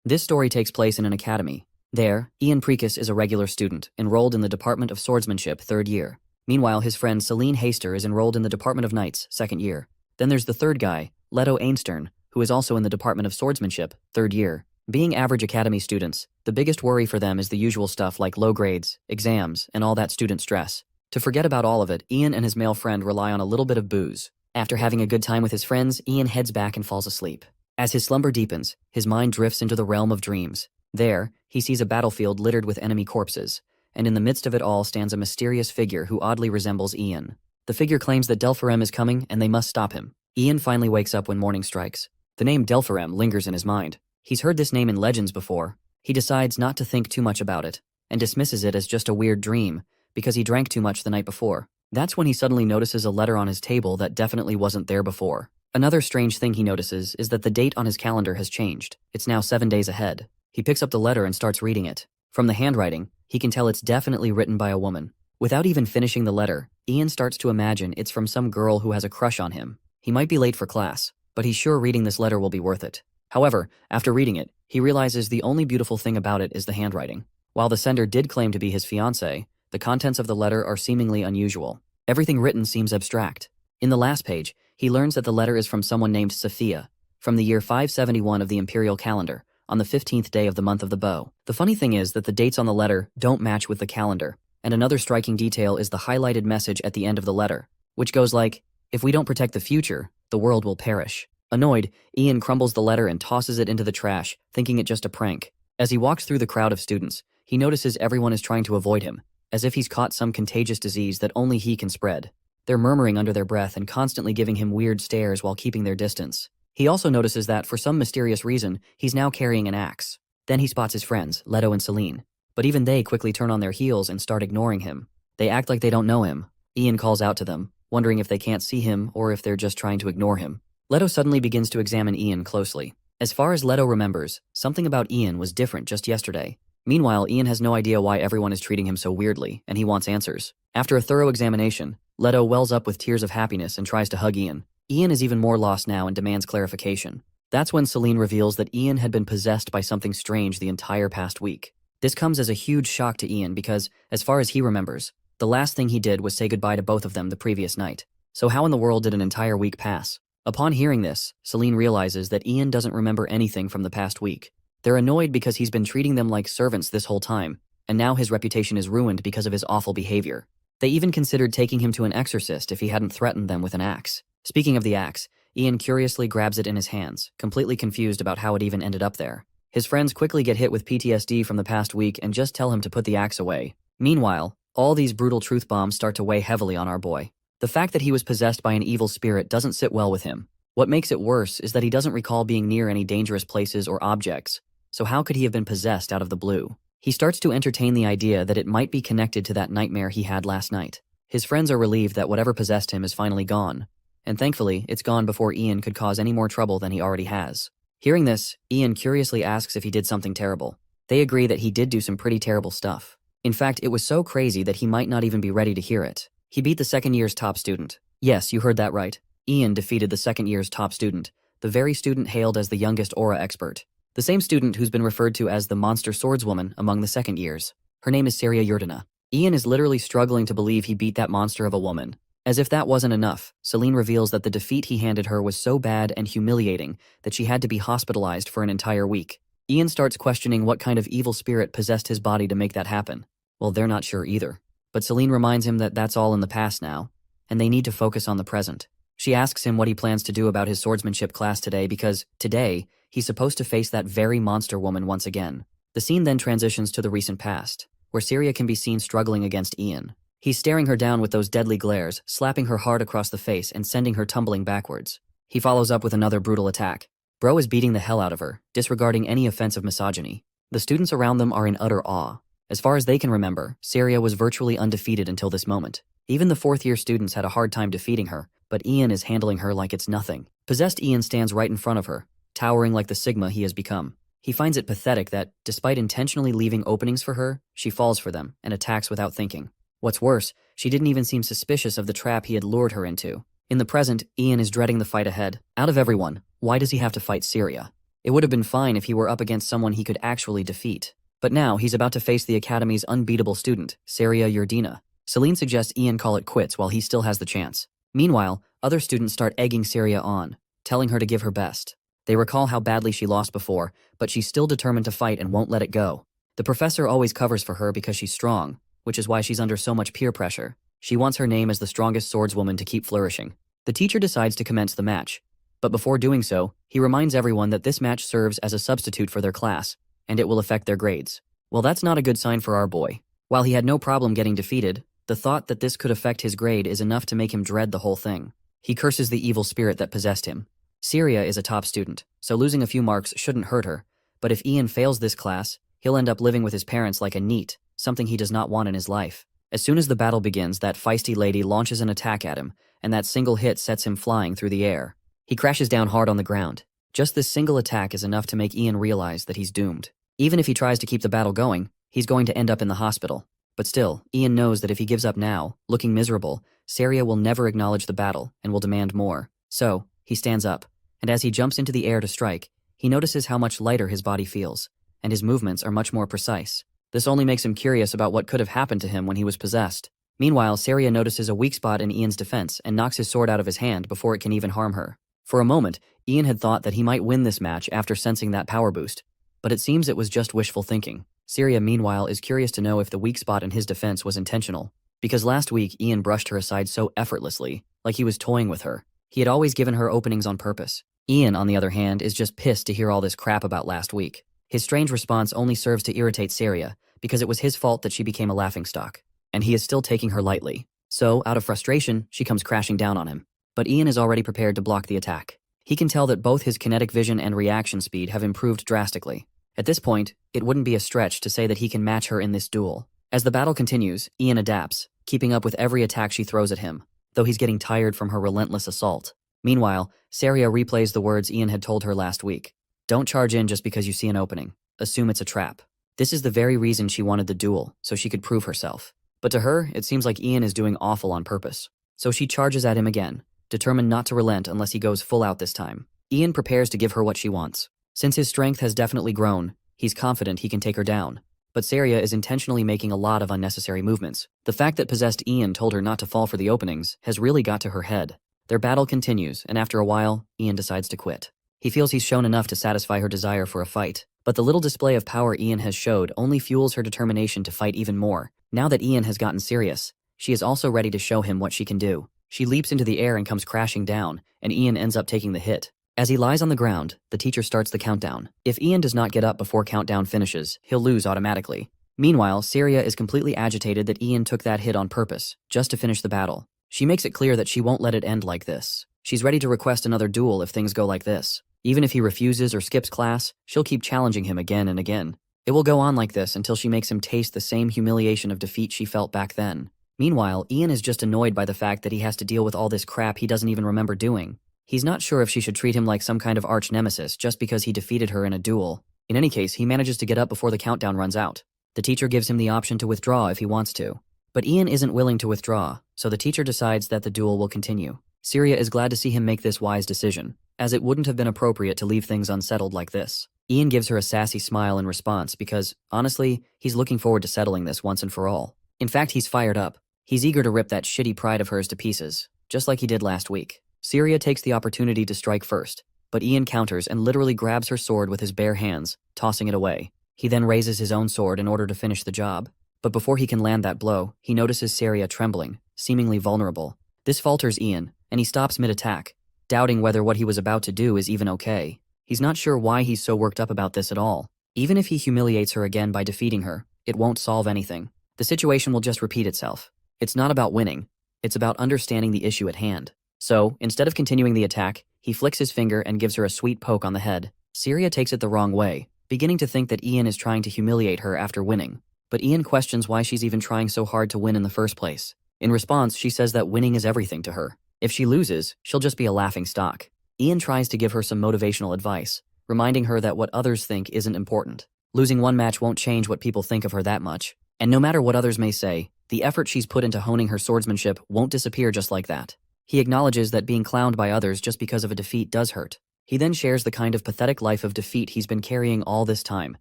This story takes place in an academy. There, Ian Precus is a regular student, enrolled in the Department of Swordsmanship, 3rd year. Meanwhile, his friend Celine Haster is enrolled in the Department of Knights, 2nd year. Then there's the third guy, Leto Ainstern, who is also in the Department of Swordsmanship, 3rd year. Being average academy students, the biggest worry for them is the usual stuff like low grades, exams, and all that student stress. To forget about all of it, Ian and his male friend rely on a little bit of booze. After having a good time with his friends, Ian heads back and falls asleep. As his slumber deepens, his mind drifts into the realm of dreams. There, he sees a battlefield littered with enemy corpses, and in the midst of it all stands a mysterious figure who oddly resembles Ian. The figure claims that Delphirem is coming and they must stop him. Ian finally wakes up when morning strikes. The name Delphirem lingers in his mind. He's heard this name in legends before. He decides not to think too much about it, and dismisses it as just a weird dream, because he drank too much the night before. That's when he suddenly notices a letter on his table that definitely wasn't there before. Another strange thing he notices is that the date on his calendar has changed. It's now 7 days ahead. He picks up the letter and starts reading it. From the handwriting, he can tell it's definitely written by a woman. Without even finishing the letter, Ian starts to imagine it's from some girl who has a crush on him. He might be late for class, but he's sure reading this letter will be worth it. However, after reading it, he realizes the only beautiful thing about it is the handwriting. While the sender did claim to be his fiancée, the contents of the letter are seemingly unusual. Everything written seems abstract. In the last page, he learns that the letter is from someone named Sophia, from the year 571 of the imperial calendar, on the 15th day of the month of the bow. The funny thing is that the dates on the letter don't match with the calendar, and another striking detail is the highlighted message at the end of the letter, which goes like, "If we don't protect the future, the world will perish." Annoyed, Ian crumbles the letter and tosses it into the trash, thinking it just a prank. As he walks through the crowd of students, he notices everyone is trying to avoid him, as if he's caught some contagious disease that only he can spread. They're murmuring under their breath and constantly giving him weird stares while keeping their distance. He also notices that, for some mysterious reason, he's now carrying an axe. Then he spots his friends, Leto and Celine. But even they quickly turn on their heels and start ignoring him. They act like they don't know him. Ian calls out to them, wondering if they can't see him or if they're just trying to ignore him. Leto suddenly begins to examine Ian closely. As far as Leto remembers, something about Ian was different just yesterday. Meanwhile, Ian has no idea why everyone is treating him so weirdly, and he wants answers. After a thorough examination, Leto wells up with tears of happiness and tries to hug Ian. Ian is even more lost now and demands clarification. That's when Celine reveals that Ian had been possessed by something strange the entire past week. This comes as a huge shock to Ian because, as far as he remembers, the last thing he did was say goodbye to both of them the previous night. So how in the world did an entire week pass? Upon hearing this, Celine realizes that Ian doesn't remember anything from the past week. They're annoyed because he's been treating them like servants this whole time, and now his reputation is ruined because of his awful behavior. They even considered taking him to an exorcist if he hadn't threatened them with an axe. Speaking of the axe, Ian curiously grabs it in his hands, completely confused about how it even ended up there. His friends quickly get hit with PTSD from the past week and just tell him to put the axe away. Meanwhile, all these brutal truth bombs start to weigh heavily on our boy. The fact that he was possessed by an evil spirit doesn't sit well with him. What makes it worse is that he doesn't recall being near any dangerous places or objects, so how could he have been possessed out of the blue? He starts to entertain the idea that it might be connected to that nightmare he had last night. His friends are relieved that whatever possessed him is finally gone, and thankfully, it's gone before Ian could cause any more trouble than he already has. Hearing this, Ian curiously asks if he did something terrible. They agree that he did do some pretty terrible stuff. In fact, it was so crazy that he might not even be ready to hear it. He beat the 2nd year's top student. Yes, you heard that right. Ian defeated the 2nd year's top student, the very student hailed as the youngest aura expert. The same student who's been referred to as the monster swordswoman among the 2nd years. Her name is Saria Yurdina. Ian is literally struggling to believe he beat that monster of a woman. As if that wasn't enough, Celine reveals that the defeat he handed her was so bad and humiliating that she had to be hospitalized for an entire week. Ian starts questioning what kind of evil spirit possessed his body to make that happen. Well, they're not sure either. But Celine reminds him that that's all in the past now, and they need to focus on the present. She asks him what he plans to do about his swordsmanship class today because, today, he's supposed to face that very monster woman once again. The scene then transitions to the recent past, where Syria can be seen struggling against Ian. He's staring her down with those deadly glares, slapping her hard across the face and sending her tumbling backwards. He follows up with another brutal attack. Bro is beating the hell out of her, disregarding any offensive misogyny. The students around them are in utter awe. As far as they can remember, Syria was virtually undefeated until this moment. Even the 4th-year students had a hard time defeating her, but Ian is handling her like it's nothing. Possessed Ian stands right in front of her, towering like the Sigma he has become. He finds it pathetic that, despite intentionally leaving openings for her, she falls for them and attacks without thinking. What's worse, she didn't even seem suspicious of the trap he had lured her into. In the present, Ian is dreading the fight ahead. Out of everyone, why does he have to fight Syria? It would have been fine if he were up against someone he could actually defeat. But now, he's about to face the Academy's unbeatable student, Saria Yurdina. Celine suggests Ian call it quits while he still has the chance. Meanwhile, other students start egging Saria on, telling her to give her best. They recall how badly she lost before, but she's still determined to fight and won't let it go. The professor always covers for her because she's strong, which is why she's under so much peer pressure. She wants her name as the strongest swordswoman to keep flourishing. The teacher decides to commence the match, but before doing so, he reminds everyone that this match serves as a substitute for their class, and it will affect their grades. Well, that's not a good sign for our boy. While he had no problem getting defeated, the thought that this could affect his grade is enough to make him dread the whole thing. He curses the evil spirit that possessed him. Saria is a top student, so losing a few marks shouldn't hurt her, but if Ian fails this class, he'll end up living with his parents like a NEET, something he does not want in his life. As soon as the battle begins, that feisty lady launches an attack at him, and that single hit sets him flying through the air. He crashes down hard on the ground. Just this single attack is enough to make Ian realize that he's doomed. Even if he tries to keep the battle going, he's going to end up in the hospital. But still, Ian knows that if he gives up now, looking miserable, Saria will never acknowledge the battle and will demand more. So, he stands up, and as he jumps into the air to strike, he notices how much lighter his body feels, and his movements are much more precise. This only makes him curious about what could have happened to him when he was possessed. Meanwhile, Saria notices a weak spot in Ian's defense and knocks his sword out of his hand before it can even harm her. For a moment, Ian had thought that he might win this match after sensing that power boost, but it seems it was just wishful thinking. Saria, meanwhile, is curious to know if the weak spot in his defense was intentional, because last week Ian brushed her aside so effortlessly, like he was toying with her. He had always given her openings on purpose. Ian, on the other hand, is just pissed to hear all this crap about last week. His strange response only serves to irritate Saria, because it was his fault that she became a laughingstock, and he is still taking her lightly. So, out of frustration, she comes crashing down on him. But Ian is already prepared to block the attack. He can tell that both his kinetic vision and reaction speed have improved drastically. At this point, it wouldn't be a stretch to say that he can match her in this duel. As the battle continues, Ian adapts, keeping up with every attack she throws at him, though he's getting tired from her relentless assault. Meanwhile, Saria replays the words Ian had told her last week. Don't charge in just because you see an opening. Assume it's a trap. This is the very reason she wanted the duel, so she could prove herself. But to her, it seems like Ian is doing awful on purpose. So she charges at him again, determined not to relent unless he goes full out this time. Ian prepares to give her what she wants. Since his strength has definitely grown, he's confident he can take her down. But Saria is intentionally making a lot of unnecessary movements. The fact that possessed Ian told her not to fall for the openings has really got to her head. Their battle continues, and after a while, Ian decides to quit. He feels he's shown enough to satisfy her desire for a fight, but the little display of power Ian has showed only fuels her determination to fight even more. Now that Ian has gotten serious, she is also ready to show him what she can do. She leaps into the air and comes crashing down, and Ian ends up taking the hit. As he lies on the ground, the teacher starts the countdown. If Ian does not get up before countdown finishes, he'll lose automatically. Meanwhile, Saria is completely agitated that Ian took that hit on purpose, just to finish the battle. She makes it clear that she won't let it end like this. She's ready to request another duel if things go like this. Even if he refuses or skips class, she'll keep challenging him again and again. It will go on like this until she makes him taste the same humiliation of defeat she felt back then. Meanwhile, Ian is just annoyed by the fact that he has to deal with all this crap he doesn't even remember doing. He's not sure if she should treat him like some kind of arch nemesis just because he defeated her in a duel. In any case, he manages to get up before the countdown runs out. The teacher gives him the option to withdraw if he wants to. But Ian isn't willing to withdraw, so the teacher decides that the duel will continue. Saria is glad to see him make this wise decision, as it wouldn't have been appropriate to leave things unsettled like this. Ian gives her a sassy smile in response because, honestly, he's looking forward to settling this once and for all. In fact, he's fired up. He's eager to rip that shitty pride of hers to pieces, just like he did last week. Saria takes the opportunity to strike first, but Ian counters and literally grabs her sword with his bare hands, tossing it away. He then raises his own sword in order to finish the job. But before he can land that blow, he notices Saria trembling, seemingly vulnerable. This falters Ian, and he stops mid-attack, doubting whether what he was about to do is even okay. He's not sure why he's so worked up about this at all. Even if he humiliates her again by defeating her, it won't solve anything. The situation will just repeat itself. It's not about winning. It's about understanding the issue at hand. So, instead of continuing the attack, he flicks his finger and gives her a sweet poke on the head. Saria takes it the wrong way, beginning to think that Ian is trying to humiliate her after winning. But Ian questions why she's even trying so hard to win in the first place. In response, she says that winning is everything to her. If she loses, she'll just be a laughing stock. Ian tries to give her some motivational advice, reminding her that what others think isn't important. Losing one match won't change what people think of her that much. And no matter what others may say, the effort she's put into honing her swordsmanship won't disappear just like that. He acknowledges that being clowned by others just because of a defeat does hurt. He then shares the kind of pathetic life of defeat he's been carrying all this time,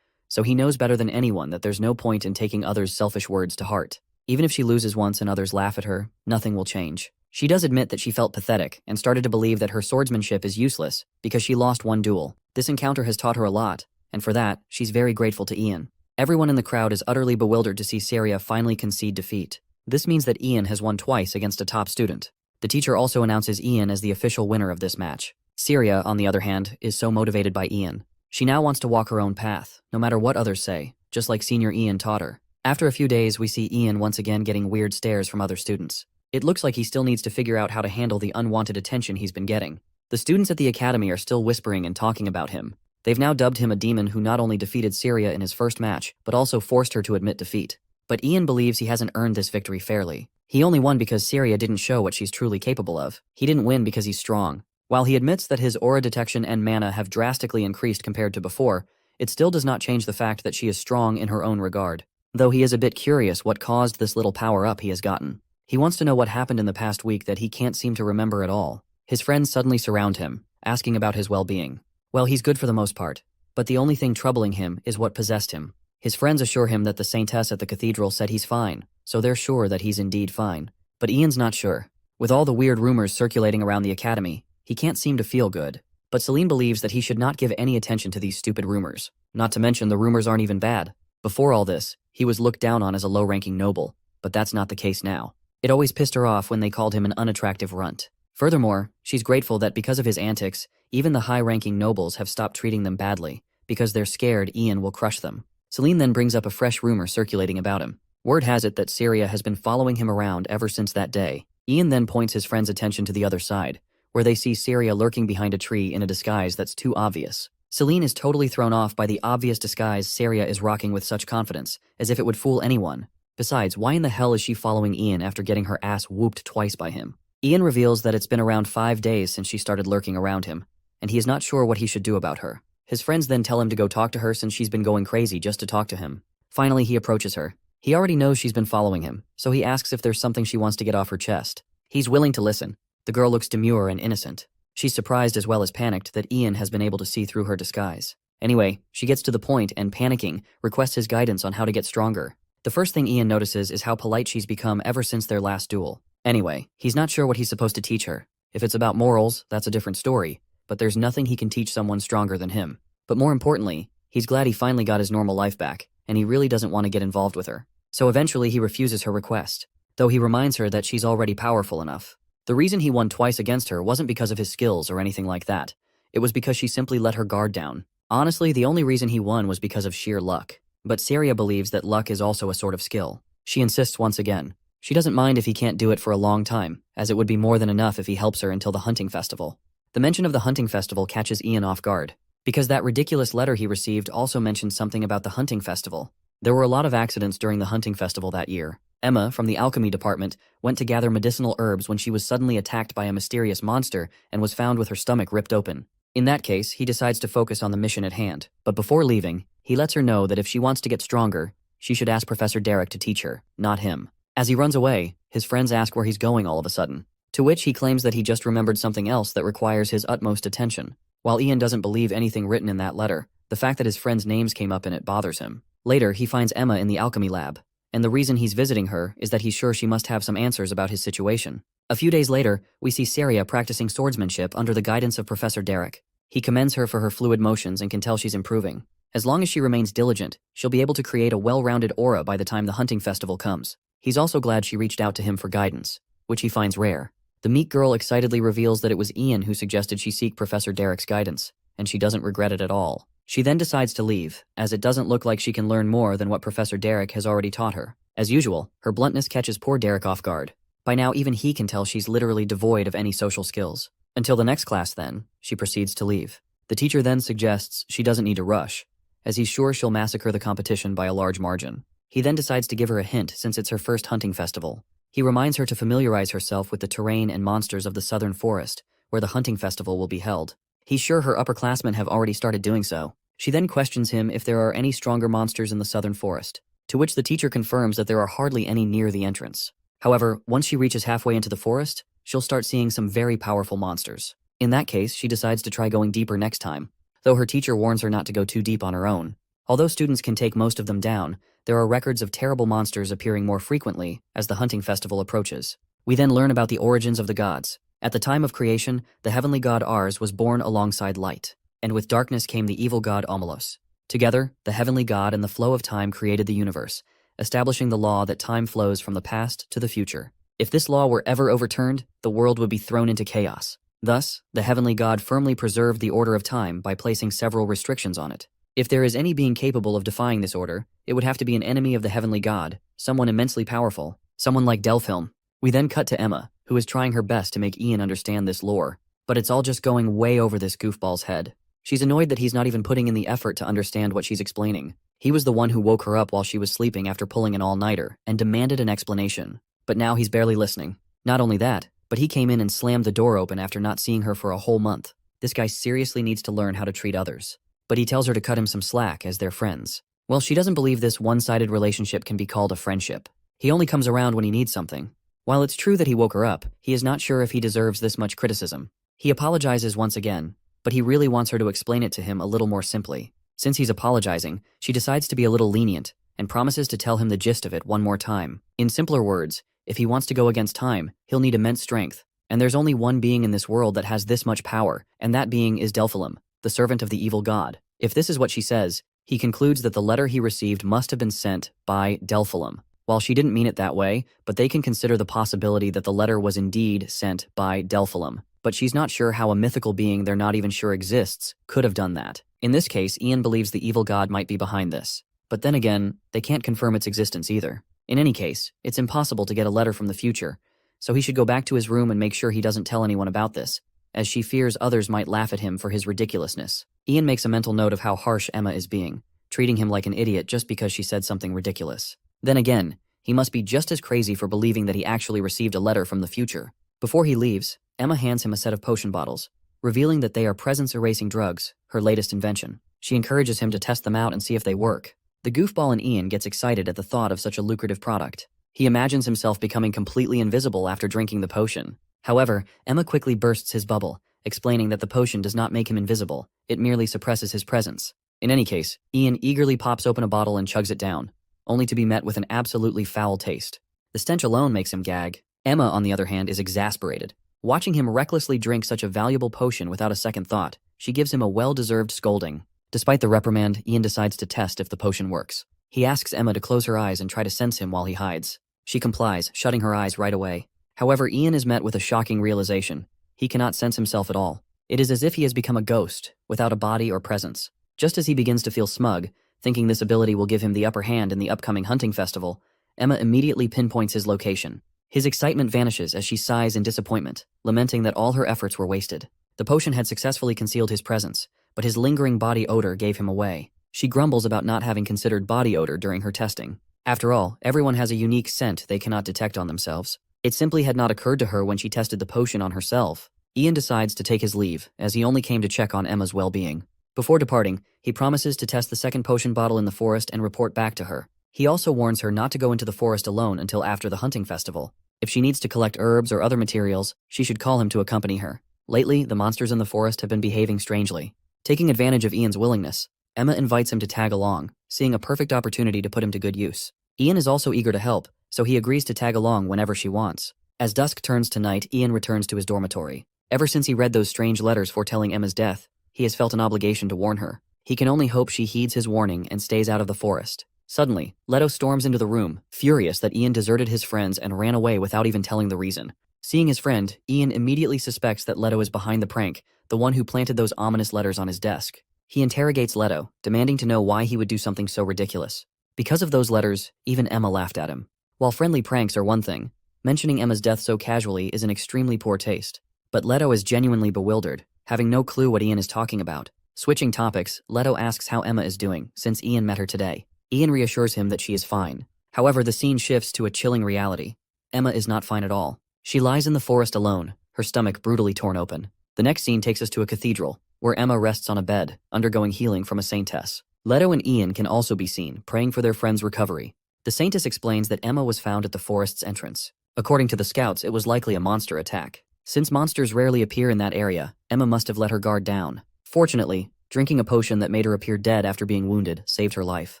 so he knows better than anyone that there's no point in taking others' selfish words to heart. Even if she loses once and others laugh at her, nothing will change. She does admit that she felt pathetic and started to believe that her swordsmanship is useless because she lost one duel. This encounter has taught her a lot, and for that, she's very grateful to Ian. Everyone in the crowd is utterly bewildered to see Saria finally concede defeat. This means that Ian has won twice against a top student. The teacher also announces Ian as the official winner of this match. Saria, on the other hand, is so motivated by Ian. She now wants to walk her own path, no matter what others say, just like senior Ian taught her. After a few days, we see Ian once again getting weird stares from other students. It looks like he still needs to figure out how to handle the unwanted attention he's been getting. The students at the academy are still whispering and talking about him. They've now dubbed him a demon who not only defeated Saria in his first match, but also forced her to admit defeat. But Ian believes he hasn't earned this victory fairly. He only won because Saria didn't show what she's truly capable of. He didn't win because he's strong. While he admits that his aura detection and mana have drastically increased compared to before, it still does not change the fact that she is strong in her own regard. Though he is a bit curious what caused this little power-up he has gotten. He wants to know what happened in the past week that he can't seem to remember at all. His friends suddenly surround him, asking about his well-being. Well, he's good for the most part, but the only thing troubling him is what possessed him. His friends assure him that the saintess at the cathedral said he's fine, so they're sure that he's indeed fine. But Ian's not sure. With all the weird rumors circulating around the academy, he can't seem to feel good. But Celine believes that he should not give any attention to these stupid rumors. Not to mention the rumors aren't even bad. Before all this, he was looked down on as a low-ranking noble, but that's not the case now. It always pissed her off when they called him an unattractive runt. Furthermore, she's grateful that because of his antics, even the high-ranking nobles have stopped treating them badly, because they're scared Ian will crush them. Celine then brings up a fresh rumor circulating about him. Word has it that Saria has been following him around ever since that day. Ian then points his friend's attention to the other side, where they see Saria lurking behind a tree in a disguise that's too obvious. Celine is totally thrown off by the obvious disguise Saria is rocking with such confidence, as if it would fool anyone. Besides, why in the hell is she following Ian after getting her ass whooped twice by him? Ian reveals that it's been around 5 days since she started lurking around him, and he is not sure what he should do about her. His friends then tell him to go talk to her since she's been going crazy just to talk to him. Finally, he approaches her. He already knows she's been following him, so he asks if there's something she wants to get off her chest. He's willing to listen. The girl looks demure and innocent. She's surprised as well as panicked that Ian has been able to see through her disguise. Anyway, she gets to the point and, panicking, requests his guidance on how to get stronger. The first thing Ian notices is how polite she's become ever since their last duel. Anyway, he's not sure what he's supposed to teach her. If it's about morals, that's a different story, but there's nothing he can teach someone stronger than him. But more importantly, he's glad he finally got his normal life back, and he really doesn't want to get involved with her. So eventually he refuses her request, though he reminds her that she's already powerful enough. The reason he won twice against her wasn't because of his skills or anything like that. It was because she simply let her guard down. Honestly, the only reason he won was because of sheer luck. But Saria believes that luck is also a sort of skill. She insists once again. She doesn't mind if he can't do it for a long time, as it would be more than enough if he helps her until the hunting festival. The mention of the hunting festival catches Ian off guard, because that ridiculous letter he received also mentioned something about the hunting festival. There were a lot of accidents during the hunting festival that year. Emma, from the alchemy department, went to gather medicinal herbs when she was suddenly attacked by a mysterious monster and was found with her stomach ripped open. In that case, he decides to focus on the mission at hand. But before leaving, he lets her know that if she wants to get stronger, she should ask Professor Derek to teach her, not him. As he runs away, his friends ask where he's going all of a sudden, to which he claims that he just remembered something else that requires his utmost attention. While Ian doesn't believe anything written in that letter, the fact that his friends' names came up in it bothers him. Later, he finds Emma in the alchemy lab, and the reason he's visiting her is that he's sure she must have some answers about his situation. A few days later, we see Saria practicing swordsmanship under the guidance of Professor Derek. He commends her for her fluid motions and can tell she's improving. As long as she remains diligent, she'll be able to create a well-rounded aura by the time the hunting festival comes. He's also glad she reached out to him for guidance, which he finds rare. The meek girl excitedly reveals that it was Ian who suggested she seek Professor Derek's guidance, and she doesn't regret it at all. She then decides to leave, as it doesn't look like she can learn more than what Professor Derek has already taught her. As usual, her bluntness catches poor Derek off guard. By now, even he can tell she's literally devoid of any social skills. Until the next class then, she proceeds to leave. The teacher then suggests she doesn't need to rush, as he's sure she'll massacre the competition by a large margin. He then decides to give her a hint since it's her first hunting festival. He reminds her to familiarize herself with the terrain and monsters of the southern forest, where the hunting festival will be held. He's sure her upperclassmen have already started doing so. She then questions him if there are any stronger monsters in the southern forest, to which the teacher confirms that there are hardly any near the entrance. However, once she reaches halfway into the forest, she'll start seeing some very powerful monsters. In that case, she decides to try going deeper next time, though her teacher warns her not to go too deep on her own. Although students can take most of them down, there are records of terrible monsters appearing more frequently as the hunting festival approaches. We then learn about the origins of the gods. At the time of creation, the heavenly god Ars was born alongside light, and with darkness came the evil god Omelos. Together, the heavenly god and the flow of time created the universe, establishing the law that time flows from the past to the future. If this law were ever overturned, the world would be thrown into chaos. Thus, the heavenly god firmly preserved the order of time by placing several restrictions on it. If there is any being capable of defying this order, it would have to be an enemy of the heavenly god, someone immensely powerful, someone like Delphilm. We then cut to Emma, who is trying her best to make Ian understand this lore, but it's all just going way over this goofball's head. She's annoyed that he's not even putting in the effort to understand what she's explaining. He was the one who woke her up while she was sleeping after pulling an all-nighter and demanded an explanation. But now he's barely listening. Not only that, but he came in and slammed the door open after not seeing her for a whole month. This guy seriously needs to learn how to treat others. But he tells her to cut him some slack as they're friends. Well, she doesn't believe this one-sided relationship can be called a friendship. He only comes around when he needs something. While it's true that he woke her up, he is not sure if he deserves this much criticism. He apologizes once again, but he really wants her to explain it to him a little more simply. Since he's apologizing, she decides to be a little lenient and promises to tell him the gist of it one more time. In simpler words, if he wants to go against time, he'll need immense strength. And there's only one being in this world that has this much power, and that being is Delphilm, the servant of the evil god. If this is what she says, he concludes that the letter he received must have been sent by Delphilm. While she didn't mean it that way, but they can consider the possibility that the letter was indeed sent by Delphilm. But she's not sure how a mythical being they're not even sure exists could have done that. In this case, Ian believes the evil god might be behind this. But then again, they can't confirm its existence either. In any case, it's impossible to get a letter from the future, so he should go back to his room and make sure he doesn't tell anyone about this, as she fears others might laugh at him for his ridiculousness. Ian makes a mental note of how harsh Emma is being, treating him like an idiot just because she said something ridiculous. Then again, he must be just as crazy for believing that he actually received a letter from the future. Before he leaves, Emma hands him a set of potion bottles, revealing that they are presence-erasing drugs, her latest invention. She encourages him to test them out and see if they work. The goofball in Ian gets excited at the thought of such a lucrative product. He imagines himself becoming completely invisible after drinking the potion. However, Emma quickly bursts his bubble, explaining that the potion does not make him invisible, it merely suppresses his presence. In any case, Ian eagerly pops open a bottle and chugs it down, only to be met with an absolutely foul taste. The stench alone makes him gag. Emma, on the other hand, is exasperated. Watching him recklessly drink such a valuable potion without a second thought, she gives him a well-deserved scolding. Despite the reprimand, Ian decides to test if the potion works. He asks Emma to close her eyes and try to sense him while he hides. She complies, shutting her eyes right away. However, Ian is met with a shocking realization. He cannot sense himself at all. It is as if he has become a ghost, without a body or presence. Just as he begins to feel smug, thinking this ability will give him the upper hand in the upcoming hunting festival, Emma immediately pinpoints his location. His excitement vanishes as she sighs in disappointment, lamenting that all her efforts were wasted. The potion had successfully concealed his presence, but his lingering body odor gave him away. She grumbles about not having considered body odor during her testing. After all, everyone has a unique scent they cannot detect on themselves. It simply had not occurred to her when she tested the potion on herself. Ian decides to take his leave, as he only came to check on Emma's well-being. Before departing, he promises to test the second potion bottle in the forest and report back to her. He also warns her not to go into the forest alone until after the hunting festival. If she needs to collect herbs or other materials, she should call him to accompany her. Lately, the monsters in the forest have been behaving strangely. Taking advantage of Ian's willingness, Emma invites him to tag along, seeing a perfect opportunity to put him to good use. Ian is also eager to help, so he agrees to tag along whenever she wants. As dusk turns to night, Ian returns to his dormitory. Ever since he read those strange letters foretelling Emma's death, he has felt an obligation to warn her. He can only hope she heeds his warning and stays out of the forest. Suddenly, Leto storms into the room, furious that Ian deserted his friends and ran away without even telling the reason. Seeing his friend, Ian immediately suspects that Leto is behind the prank, the one who planted those ominous letters on his desk. He interrogates Leto, demanding to know why he would do something so ridiculous. Because of those letters, even Emma laughed at him. While friendly pranks are one thing, mentioning Emma's death so casually is an extremely poor taste. But Leto is genuinely bewildered, having no clue what Ian is talking about. Switching topics, Leto asks how Emma is doing, since Ian met her today. Ian reassures him that she is fine. However, the scene shifts to a chilling reality. Emma is not fine at all. She lies in the forest alone, her stomach brutally torn open. The next scene takes us to a cathedral, where Emma rests on a bed, undergoing healing from a saintess. Leto and Ian can also be seen, praying for their friend's recovery. The saintess explains that Emma was found at the forest's entrance. According to the scouts, it was likely a monster attack. Since monsters rarely appear in that area, Emma must have let her guard down. Fortunately, drinking a potion that made her appear dead after being wounded saved her life.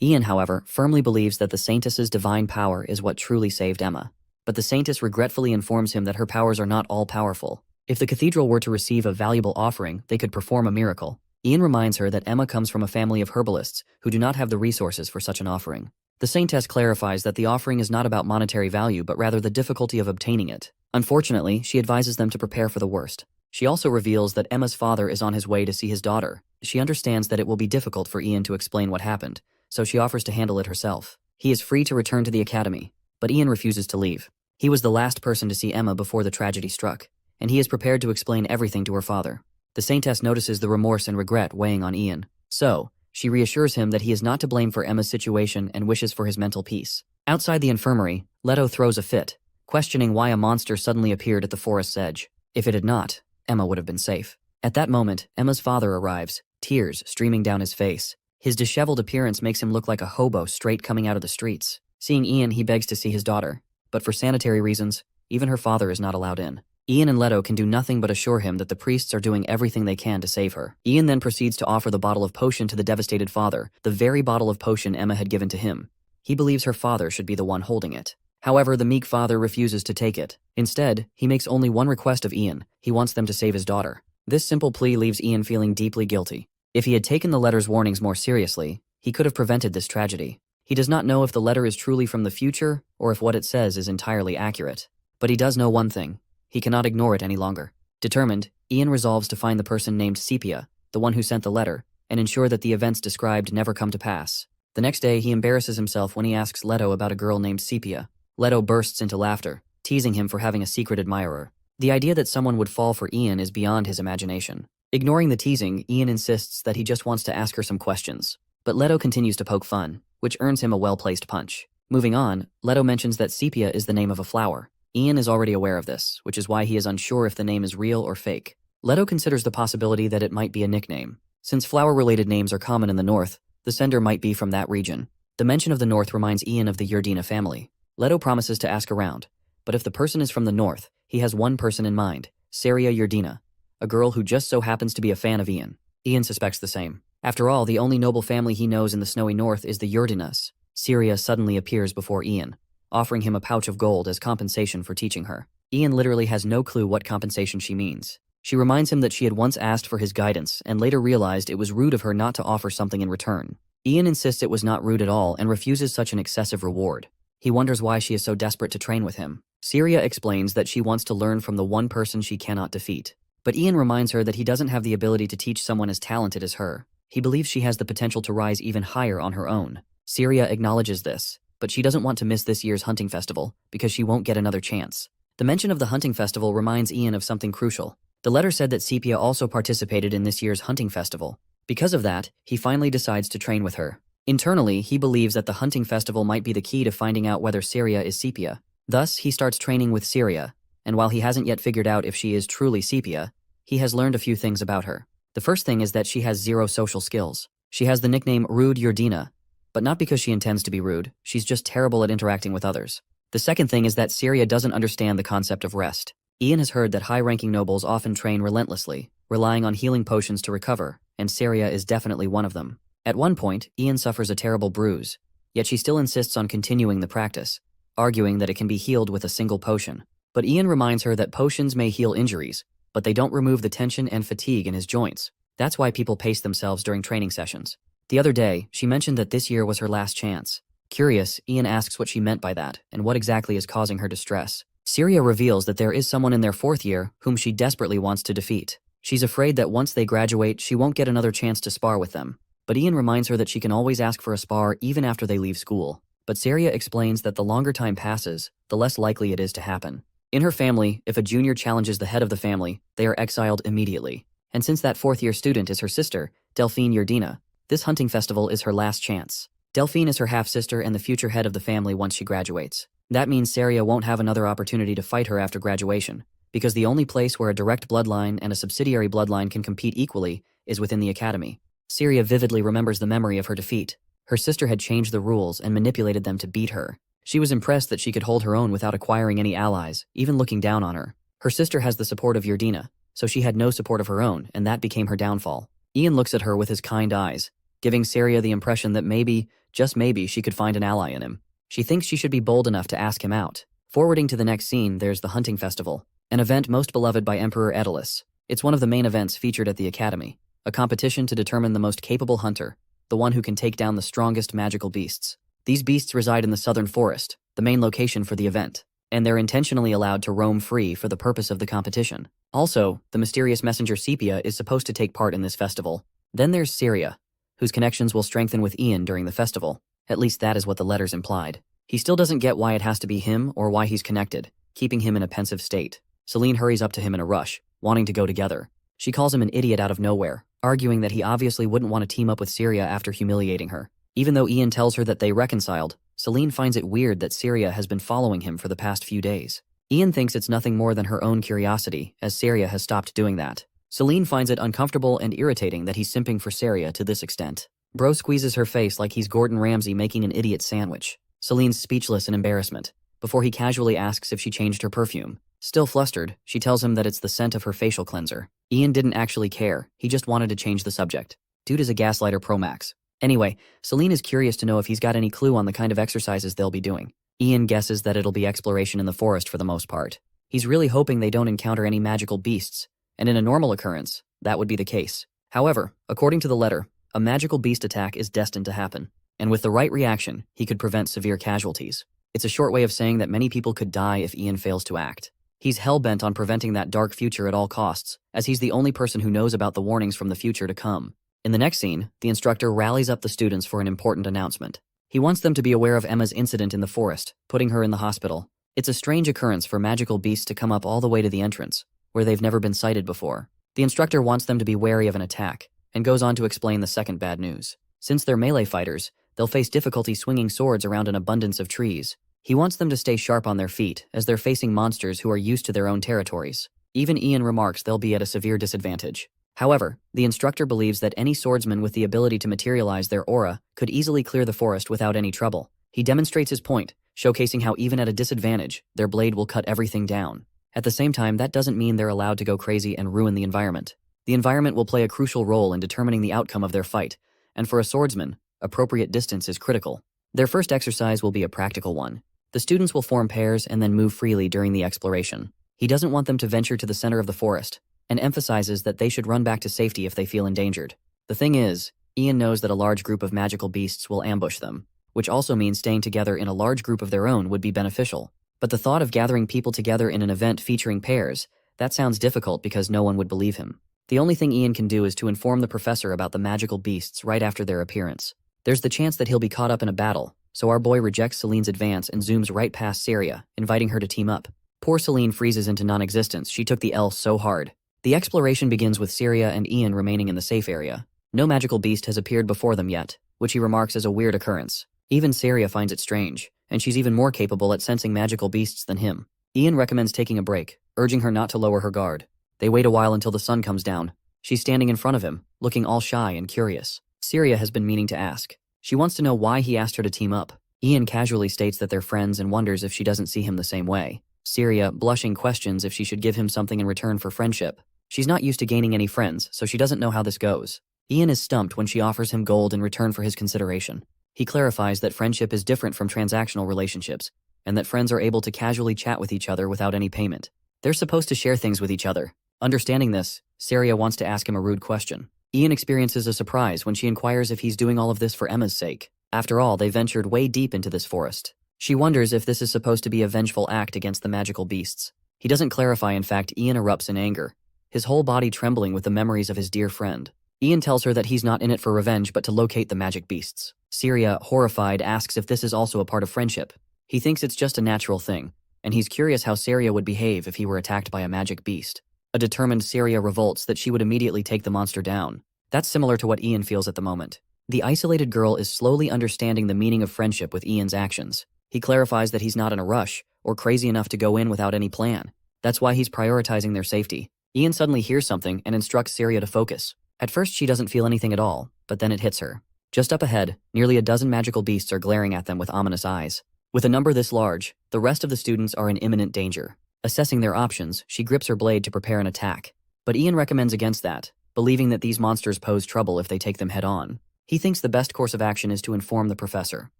Ian, however, firmly believes that the Saintess's divine power is what truly saved Emma. But the Saintess regretfully informs him that her powers are not all-powerful. If the cathedral were to receive a valuable offering, they could perform a miracle. Ian reminds her that Emma comes from a family of herbalists who do not have the resources for such an offering. The Saintess clarifies that the offering is not about monetary value but rather the difficulty of obtaining it. Unfortunately, she advises them to prepare for the worst. She also reveals that Emma's father is on his way to see his daughter. She understands that it will be difficult for Ian to explain what happened, so she offers to handle it herself. He is free to return to the academy, but Ian refuses to leave. He was the last person to see Emma before the tragedy struck, and he is prepared to explain everything to her father. The Saintess notices the remorse and regret weighing on Ian. So, she reassures him that he is not to blame for Emma's situation and wishes for his mental peace. Outside the infirmary, Leto throws a fit, questioning why a monster suddenly appeared at the forest's edge. If it had not, Emma would have been safe. At that moment, Emma's father arrives, tears streaming down his face. His disheveled appearance makes him look like a hobo straight coming out of the streets. Seeing Ian, he begs to see his daughter, but for sanitary reasons, even her father is not allowed in. Ian and Leto can do nothing but assure him that the priests are doing everything they can to save her. Ian then proceeds to offer the bottle of potion to the devastated father, the very bottle of potion Emma had given to him. He believes her father should be the one holding it. However, the meek father refuses to take it. Instead, he makes only one request of Ian. He wants them to save his daughter. This simple plea leaves Ian feeling deeply guilty. If he had taken the letter's warnings more seriously, he could have prevented this tragedy. He does not know if the letter is truly from the future or if what it says is entirely accurate. But he does know one thing. He cannot ignore it any longer. Determined, Ian resolves to find the person named Sepia, the one who sent the letter, and ensure that the events described never come to pass. The next day, he embarrasses himself when he asks Leto about a girl named Sepia. Leto bursts into laughter, teasing him for having a secret admirer. The idea that someone would fall for Ian is beyond his imagination. Ignoring the teasing, Ian insists that he just wants to ask her some questions. But Leto continues to poke fun, which earns him a well-placed punch. Moving on, Leto mentions that Sepia is the name of a flower. Ian is already aware of this, which is why he is unsure if the name is real or fake. Leto considers the possibility that it might be a nickname. Since flower-related names are common in the north, the sender might be from that region. The mention of the north reminds Ian of the Yerdina family. Leto promises to ask around, but if the person is from the north, he has one person in mind, Saria Yerdina, a girl who just so happens to be a fan of Ian. Ian suspects the same. After all, the only noble family he knows in the snowy north is the Yerdinas. Saria suddenly appears before Ian, offering him a pouch of gold as compensation for teaching her. Ian literally has no clue what compensation she means. She reminds him that she had once asked for his guidance and later realized it was rude of her not to offer something in return. Ian insists it was not rude at all and refuses such an excessive reward. He wonders why she is so desperate to train with him. Saria explains that she wants to learn from the one person she cannot defeat. But Ian reminds her that he doesn't have the ability to teach someone as talented as her. He believes she has the potential to rise even higher on her own. Saria acknowledges this, but she doesn't want to miss this year's hunting festival because she won't get another chance. The mention of the hunting festival reminds Ian of something crucial. The letter said that Sepia also participated in this year's hunting festival. Because of that, he finally decides to train with her. Internally, he believes that the hunting festival might be the key to finding out whether Saria is Sepia. Thus, he starts training with Saria, and while he hasn't yet figured out if she is truly Sepia, he has learned a few things about her. The first thing is that she has zero social skills. She has the nickname Rude Yerdina, but not because she intends to be rude, she's just terrible at interacting with others. The second thing is that Saria doesn't understand the concept of rest. Ian has heard that high-ranking nobles often train relentlessly, relying on healing potions to recover, and Saria is definitely one of them. At one point, Ian suffers a terrible bruise, yet she still insists on continuing the practice, arguing that it can be healed with a single potion. But Ian reminds her that potions may heal injuries, but they don't remove the tension and fatigue in his joints. That's why people pace themselves during training sessions. The other day, she mentioned that this year was her last chance. Curious, Ian asks what she meant by that, and what exactly is causing her distress. Saria reveals that there is someone in their fourth year whom she desperately wants to defeat. She's afraid that once they graduate, she won't get another chance to spar with them. But Ian reminds her that she can always ask for a spar even after they leave school. But Saria explains that the longer time passes, the less likely it is to happen. In her family, if a junior challenges the head of the family, they are exiled immediately. And since that fourth-year student is her sister, Delphine Yerdina, this hunting festival is her last chance. Delphine is her half-sister and the future head of the family once she graduates. That means Saria won't have another opportunity to fight her after graduation, because the only place where a direct bloodline and a subsidiary bloodline can compete equally is within the academy. Saria vividly remembers the memory of her defeat. Her sister had changed the rules and manipulated them to beat her. She was impressed that she could hold her own without acquiring any allies, even looking down on her. Her sister has the support of Yerdina, so she had no support of her own, and that became her downfall. Ian looks at her with his kind eyes, giving Saria the impression that maybe, just maybe, she could find an ally in him. She thinks she should be bold enough to ask him out. Forwarding to the next scene, there's the hunting festival, an event most beloved by Emperor Daedalus. It's one of the main events featured at the Academy, a competition to determine the most capable hunter, the one who can take down the strongest magical beasts. These beasts reside in the southern forest, the main location for the event, and they're intentionally allowed to roam free for the purpose of the competition. Also, the mysterious messenger Sepia is supposed to take part in this festival. Then there's Syria, whose connections will strengthen with Ian during the festival. At least that is what the letters implied. He still doesn't get why it has to be him or why he's connected, keeping him in a pensive state. Celine hurries up to him in a rush, wanting to go together. She calls him an idiot out of nowhere, arguing that he obviously wouldn't want to team up with Syria after humiliating her. Even though Ian tells her that they reconciled, Celine finds it weird that Syria has been following him for the past few days. Ian thinks it's nothing more than her own curiosity, as Syria has stopped doing that. Celine finds it uncomfortable and irritating that he's simping for Syria to this extent. Bro squeezes her face like he's Gordon Ramsay making an idiot sandwich. Celine's speechless in embarrassment, before he casually asks if she changed her perfume. Still flustered, she tells him that it's the scent of her facial cleanser. Ian didn't actually care, he just wanted to change the subject. Dude is a gaslighter pro max. Anyway, Celine is curious to know if he's got any clue on the kind of exercises they'll be doing. Ian guesses that it'll be exploration in the forest for the most part. He's really hoping they don't encounter any magical beasts, and in a normal occurrence, that would be the case. However, according to the letter, a magical beast attack is destined to happen, and with the right reaction, he could prevent severe casualties. It's a short way of saying that many people could die if Ian fails to act. He's hell-bent on preventing that dark future at all costs, as he's the only person who knows about the warnings from the future to come. In the next scene, the instructor rallies up the students for an important announcement. He wants them to be aware of Emma's incident in the forest, putting her in the hospital. It's a strange occurrence for magical beasts to come up all the way to the entrance, where they've never been sighted before. The instructor wants them to be wary of an attack, and goes on to explain the second bad news. Since they're melee fighters, they'll face difficulty swinging swords around an abundance of trees. He wants them to stay sharp on their feet, as they're facing monsters who are used to their own territories. Even Ian remarks they'll be at a severe disadvantage. However, the instructor believes that any swordsman with the ability to materialize their aura could easily clear the forest without any trouble. He demonstrates his point, showcasing how even at a disadvantage, their blade will cut everything down. At the same time, that doesn't mean they're allowed to go crazy and ruin the environment. The environment will play a crucial role in determining the outcome of their fight, and for a swordsman, appropriate distance is critical. Their first exercise will be a practical one. The students will form pairs and then move freely during the exploration. He doesn't want them to venture to the center of the forest, and emphasizes that they should run back to safety if they feel endangered. The thing is, Ian knows that a large group of magical beasts will ambush them, which also means staying together in a large group of their own would be beneficial. But the thought of gathering people together in an event featuring pairs, that sounds difficult because no one would believe him. The only thing Ian can do is to inform the professor about the magical beasts right after their appearance. There's the chance that he'll be caught up in a battle, so our boy rejects Celine's advance and zooms right past Syria, inviting her to team up. Poor Celine freezes into non-existence. She took the L so hard. The exploration begins with Syria and Ian remaining in the safe area. No magical beast has appeared before them yet, which he remarks is a weird occurrence. Even Syria finds it strange, and she's even more capable at sensing magical beasts than him. Ian recommends taking a break, urging her not to lower her guard. They wait a while until the sun comes down. She's standing in front of him, looking all shy and curious. Syria has been meaning to ask. She wants to know why he asked her to team up. Ian casually states that they're friends and wonders if she doesn't see him the same way. Syria, blushing, questions if she should give him something in return for friendship. She's not used to gaining any friends, so she doesn't know how this goes. Ian is stumped when she offers him gold in return for his consideration. He clarifies that friendship is different from transactional relationships, and that friends are able to casually chat with each other without any payment. They're supposed to share things with each other. Understanding this, Syria wants to ask him a rude question. Ian experiences a surprise when she inquires if he's doing all of this for Emma's sake. After all, they ventured way deep into this forest. She wonders if this is supposed to be a vengeful act against the magical beasts. He doesn't clarify. In fact, Ian erupts in anger, his whole body trembling with the memories of his dear friend. Ian tells her that he's not in it for revenge but to locate the magic beasts. Syria, horrified, asks if this is also a part of friendship. He thinks it's just a natural thing, and he's curious how Syria would behave if he were attacked by a magic beast. A determined Syria revolts that she would immediately take the monster down. That's similar to what Ian feels at the moment. The isolated girl is slowly understanding the meaning of friendship with Ian's actions. He clarifies that he's not in a rush, or crazy enough to go in without any plan. That's why he's prioritizing their safety. Ian suddenly hears something and instructs Syria to focus. At first she doesn't feel anything at all, but then it hits her. Just up ahead, nearly a dozen magical beasts are glaring at them with ominous eyes. With a number this large, the rest of the students are in imminent danger. Assessing their options, she grips her blade to prepare an attack. But Ian recommends against that, believing that these monsters pose trouble if they take them head on. He thinks the best course of action is to inform the professor.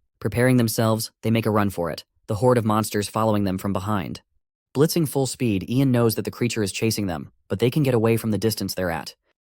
Preparing themselves, they make a run for it, the horde of monsters following them from behind. Blitzing full speed, Ian knows that the creature is chasing them, but they can get away from the distance they're at.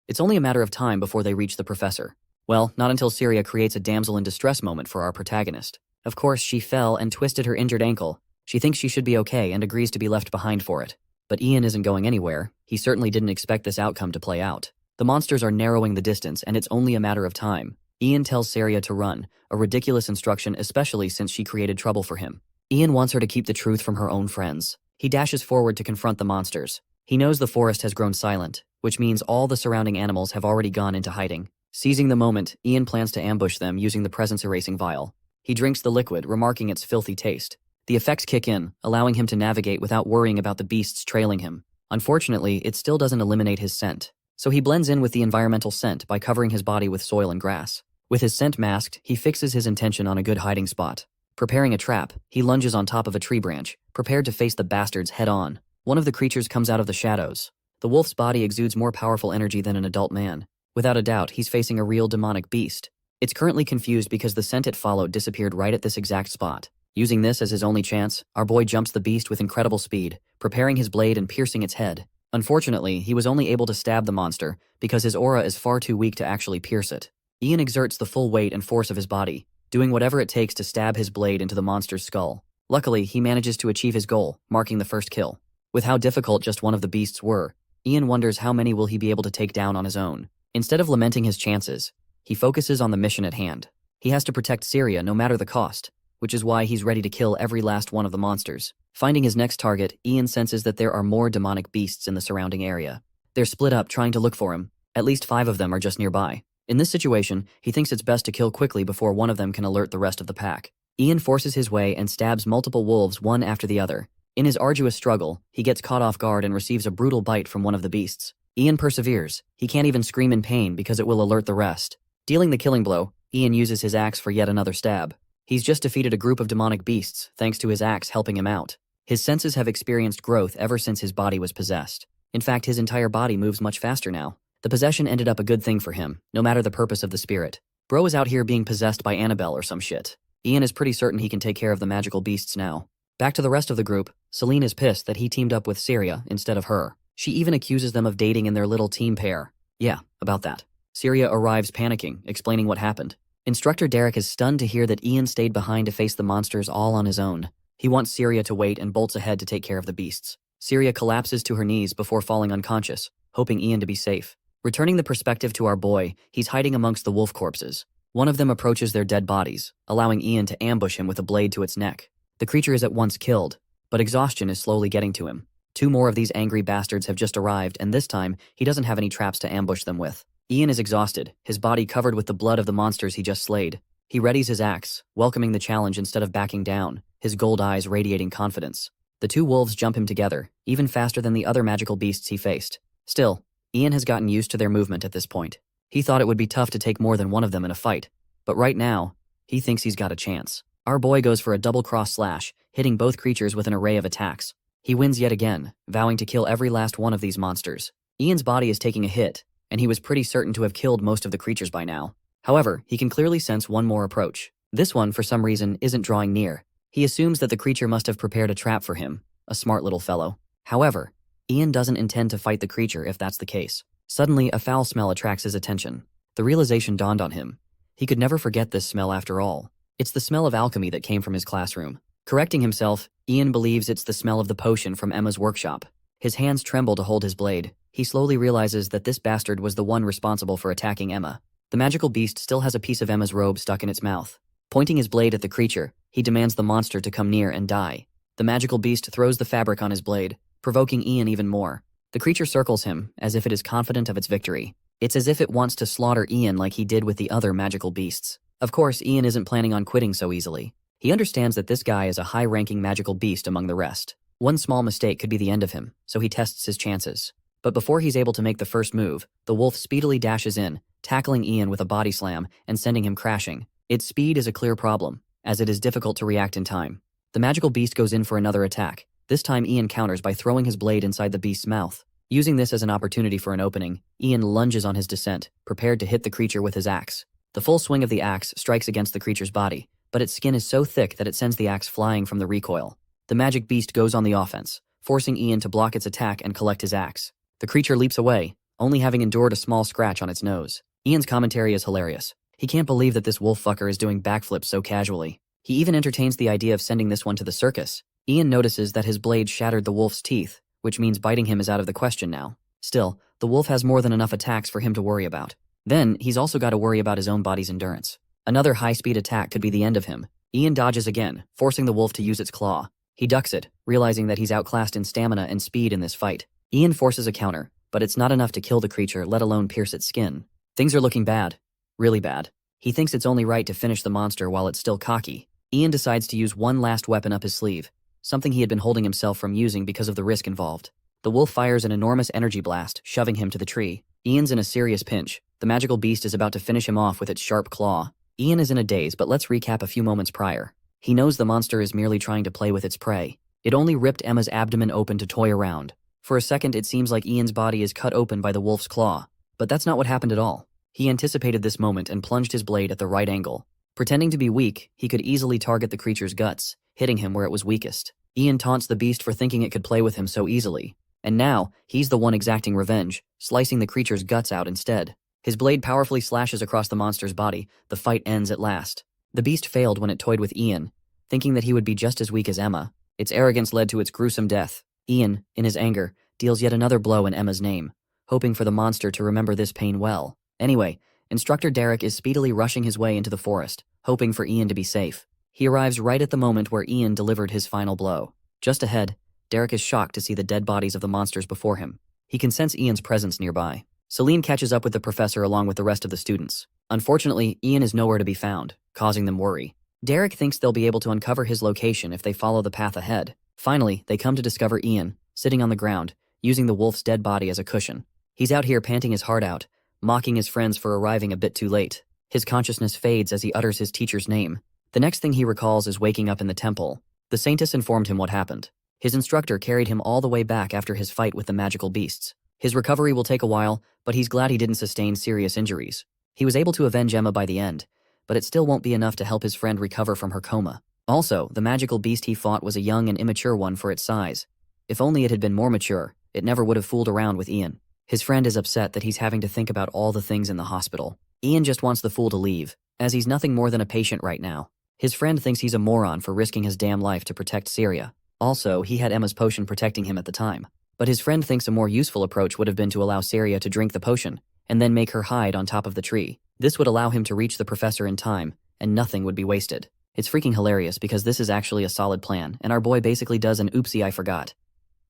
It's only a matter of time before they reach the professor. Well, not until Syria creates a damsel in distress moment for our protagonist. Of course, she fell and twisted her injured ankle. She thinks she should be okay and agrees to be left behind for it. But Ian isn't going anywhere. He certainly didn't expect this outcome to play out. The monsters are narrowing the distance, and it's only a matter of time. Ian tells Syria to run, a ridiculous instruction especially since she created trouble for him. Ian wants her to keep the truth from her own friends. He dashes forward to confront the monsters. He knows the forest has grown silent, which means all the surrounding animals have already gone into hiding. Seizing the moment, Ian plans to ambush them using the presence-erasing vial. He drinks the liquid, remarking its filthy taste. The effects kick in, allowing him to navigate without worrying about the beasts trailing him. Unfortunately, it still doesn't eliminate his scent, so he blends in with the environmental scent by covering his body with soil and grass. With his scent masked, he fixes his intention on a good hiding spot. Preparing a trap, he lunges on top of a tree branch, prepared to face the bastards head-on. One of the creatures comes out of the shadows. The wolf's body exudes more powerful energy than an adult man. Without a doubt, he's facing a real demonic beast. It's currently confused because the scent it followed disappeared right at this exact spot. Using this as his only chance, our boy jumps the beast with incredible speed, preparing his blade and piercing its head. Unfortunately, he was only able to stab the monster because his aura is far too weak to actually pierce it. Ian exerts the full weight and force of his body, doing whatever it takes to stab his blade into the monster's skull. Luckily, he manages to achieve his goal, marking the first kill. With how difficult just one of the beasts were, Ian wonders how many will he be able to take down on his own. Instead of lamenting his chances, he focuses on the mission at hand. He has to protect Syria no matter the cost, which is why he's ready to kill every last one of the monsters. Finding his next target, Ian senses that there are more demonic beasts in the surrounding area. They're split up trying to look for him. At least 5 of them are just nearby. In this situation, he thinks it's best to kill quickly before one of them can alert the rest of the pack. Ian forces his way and stabs multiple wolves one after the other. In his arduous struggle, he gets caught off guard and receives a brutal bite from one of the beasts. Ian perseveres. He can't even scream in pain because it will alert the rest. Dealing the killing blow, Ian uses his axe for yet another stab. He's just defeated a group of demonic beasts thanks to his axe helping him out. His senses have experienced growth ever since his body was possessed. In fact, his entire body moves much faster now. The possession ended up a good thing for him, no matter the purpose of the spirit. Bro is out here being possessed by Annabelle or some shit. Ian is pretty certain he can take care of the magical beasts now. Back to the rest of the group, Celine is pissed that he teamed up with Syria instead of her. She even accuses them of dating in their little team pair. Yeah, about that. Syria arrives panicking, explaining what happened. Instructor Derek is stunned to hear that Ian stayed behind to face the monsters all on his own. He wants Syria to wait and bolts ahead to take care of the beasts. Syria collapses to her knees before falling unconscious, hoping Ian to be safe. Returning the perspective to our boy, he's hiding amongst the wolf corpses. One of them approaches their dead bodies, allowing Ian to ambush him with a blade to its neck. The creature is at once killed, but exhaustion is slowly getting to him. 2 more of these angry bastards have just arrived, and this time, he doesn't have any traps to ambush them with. Ian is exhausted, his body covered with the blood of the monsters he just slayed. He readies his axe, welcoming the challenge instead of backing down, his gold eyes radiating confidence. The 2 wolves jump him together, even faster than the other magical beasts he faced. Still, Ian has gotten used to their movement at this point. He thought it would be tough to take more than one of them in a fight, but right now, he thinks he's got a chance. Our boy goes for a double cross slash, hitting both creatures with an array of attacks. He wins yet again, vowing to kill every last one of these monsters. Ian's body is taking a hit, and he was pretty certain to have killed most of the creatures by now. However, he can clearly sense one more approach. This one, for some reason, isn't drawing near. He assumes that the creature must have prepared a trap for him, a smart little fellow. However, Ian doesn't intend to fight the creature if that's the case. Suddenly, a foul smell attracts his attention. The realization dawned on him. He could never forget this smell after all. It's the smell of alchemy that came from his classroom. Correcting himself, Ian believes it's the smell of the potion from Emma's workshop. His hands tremble to hold his blade. He slowly realizes that this bastard was the one responsible for attacking Emma. The magical beast still has a piece of Emma's robe stuck in its mouth. Pointing his blade at the creature, he demands the monster to come near and die. The magical beast throws the fabric on his blade, provoking Ian even more. The creature circles him, as if it is confident of its victory. It's as if it wants to slaughter Ian like he did with the other magical beasts. Of course, Ian isn't planning on quitting so easily. He understands that this guy is a high-ranking magical beast among the rest. One small mistake could be the end of him, so he tests his chances. But before he's able to make the first move, the wolf speedily dashes in, tackling Ian with a body slam and sending him crashing. Its speed is a clear problem, as it is difficult to react in time. The magical beast goes in for another attack, This time Ian counters by throwing his blade inside the beast's mouth. Using this as an opportunity for an opening, Ian lunges on his descent, prepared to hit the creature with his axe. The full swing of the axe strikes against the creature's body, but its skin is so thick that it sends the axe flying from the recoil. The magic beast goes on the offense, forcing Ian to block its attack and collect his axe. The creature leaps away, only having endured a small scratch on its nose. Ian's commentary is hilarious. He can't believe that this wolf fucker is doing backflips so casually. He even entertains the idea of sending this one to the circus. Ian notices that his blade shattered the wolf's teeth, which means biting him is out of the question now. Still, the wolf has more than enough attacks for him to worry about. Then, he's also got to worry about his own body's endurance. Another high-speed attack could be the end of him. Ian dodges again, forcing the wolf to use its claw. He ducks it, realizing that he's outclassed in stamina and speed in this fight. Ian forces a counter, but it's not enough to kill the creature, let alone pierce its skin. Things are looking bad. Really bad. He thinks it's only right to finish the monster while it's still cocky. Ian decides to use one last weapon up his sleeve, something he had been holding himself from using because of the risk involved. The wolf fires an enormous energy blast, shoving him to the tree. Ian's in a serious pinch. The magical beast is about to finish him off with its sharp claw. Ian is in a daze, but let's recap a few moments prior. He knows the monster is merely trying to play with its prey. It only ripped Emma's abdomen open to toy around. For a second, it seems like Ian's body is cut open by the wolf's claw. But that's not what happened at all. He anticipated this moment and plunged his blade at the right angle. Pretending to be weak, he could easily target the creature's guts, hitting him where it was weakest. Ian taunts the beast for thinking it could play with him so easily. And now, he's the one exacting revenge, slicing the creature's guts out instead. His blade powerfully slashes across the monster's body. The fight ends at last. The beast failed when it toyed with Ian, thinking that he would be just as weak as Emma. Its arrogance led to its gruesome death. Ian, in his anger, deals yet another blow in Emma's name, hoping for the monster to remember this pain well. Anyway, Instructor Derek is speedily rushing his way into the forest, hoping for Ian to be safe. He arrives right at the moment where Ian delivered his final blow. Just ahead, Derek is shocked to see the dead bodies of the monsters before him. He can sense Ian's presence nearby. Celine catches up with the professor along with the rest of the students. Unfortunately, Ian is nowhere to be found, causing them worry. Derek thinks they'll be able to uncover his location if they follow the path ahead. Finally, they come to discover Ian, sitting on the ground, using the wolf's dead body as a cushion. He's out here panting his heart out, mocking his friends for arriving a bit too late. His consciousness fades as he utters his teacher's name. The next thing he recalls is waking up in the temple. The saintess informed him what happened. His instructor carried him all the way back after his fight with the magical beasts. His recovery will take a while, but he's glad he didn't sustain serious injuries. He was able to avenge Emma by the end, but it still won't be enough to help his friend recover from her coma. Also, the magical beast he fought was a young and immature one for its size. If only it had been more mature, it never would have fooled around with Ian. His friend is upset that he's having to think about all the things in the hospital. Ian just wants the fool to leave, as he's nothing more than a patient right now. His friend thinks he's a moron for risking his damn life to protect Syria. Also, he had Emma's potion protecting him at the time. But his friend thinks a more useful approach would have been to allow Syria to drink the potion, and then make her hide on top of the tree. This would allow him to reach the professor in time, and nothing would be wasted. It's freaking hilarious because this is actually a solid plan, and our boy basically does an oopsie I forgot.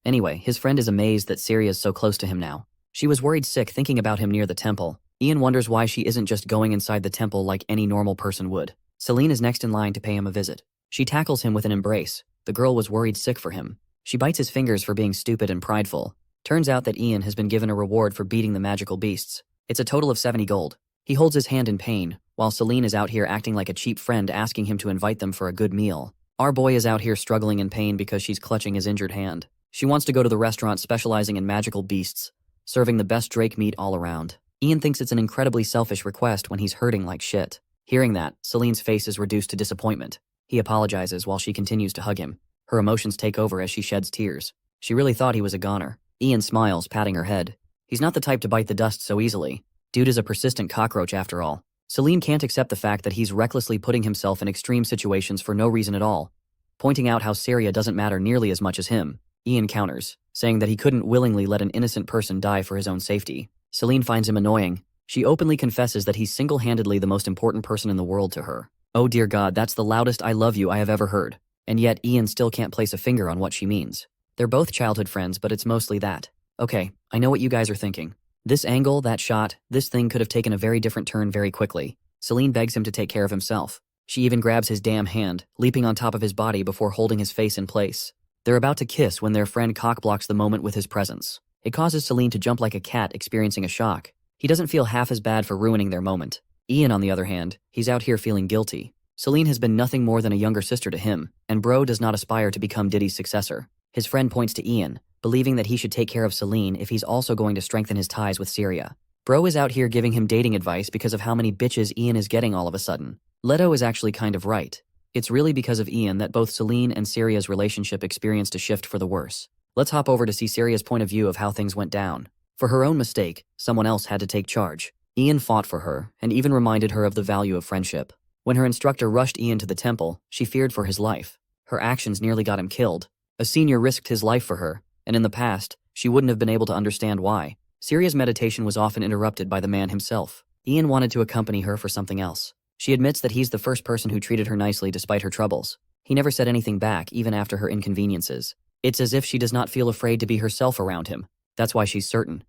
Anyway, his friend is amazed that Syria's so close to him now. She was worried sick thinking about him near the temple. Ian wonders why she isn't just going inside the temple like any normal person would. Celine is next in line to pay him a visit. She tackles him with an embrace. The girl was worried sick for him. She bites his fingers for being stupid and prideful. Turns out that Ian has been given a reward for beating the magical beasts. It's a total of 70 gold. He holds his hand in pain, while Celine is out here acting like a cheap friend asking him to invite them for a good meal. Our boy is out here struggling in pain because she's clutching his injured hand. She wants to go to the restaurant specializing in magical beasts, serving the best drake meat all around. Ian thinks it's an incredibly selfish request when he's hurting like shit. Hearing that, Celine's face is reduced to disappointment. He apologizes while she continues to hug him. Her emotions take over as she sheds tears. She really thought he was a goner. Ian smiles, patting her head. He's not the type to bite the dust so easily. Dude is a persistent cockroach after all. Celine can't accept the fact that he's recklessly putting himself in extreme situations for no reason at all. Pointing out how Syria doesn't matter nearly as much as him, Ian counters, saying that he couldn't willingly let an innocent person die for his own safety. Celine finds him annoying. She openly confesses that he's single-handedly the most important person in the world to her. Oh dear God, that's the loudest I love you I have ever heard. And yet Ian still can't place a finger on what she means. They're both childhood friends, but it's mostly that. Okay, I know what you guys are thinking. This angle, that shot, this thing could have taken a very different turn very quickly. Celine begs him to take care of himself. She even grabs his damn hand, leaping on top of his body before holding his face in place. They're about to kiss when their friend cockblocks the moment with his presence. It causes Celine to jump like a cat experiencing a shock. He doesn't feel half as bad for ruining their moment. Ian, on the other hand, he's out here feeling guilty. Celine has been nothing more than a younger sister to him, and bro does not aspire to become Diddy's successor. His friend points to Ian, believing that he should take care of Celine if he's also going to strengthen his ties with Syria. Bro is out here giving him dating advice because of how many bitches Ian is getting all of a sudden. Leto is actually kind of right. It's really because of Ian that both Celine and Syria's relationship experienced a shift for the worse. Let's hop over to see Syria's point of view of how things went down. For her own mistake, someone else had to take charge. Ian fought for her, and even reminded her of the value of friendship. When her instructor rushed Ian to the temple, she feared for his life. Her actions nearly got him killed. A senior risked his life for her, and in the past, she wouldn't have been able to understand why. Syria's meditation was often interrupted by the man himself. Ian wanted to accompany her for something else. She admits that he's the first person who treated her nicely despite her troubles. He never said anything back even after her inconveniences. It's as if she does not feel afraid to be herself around him. That's why she's certain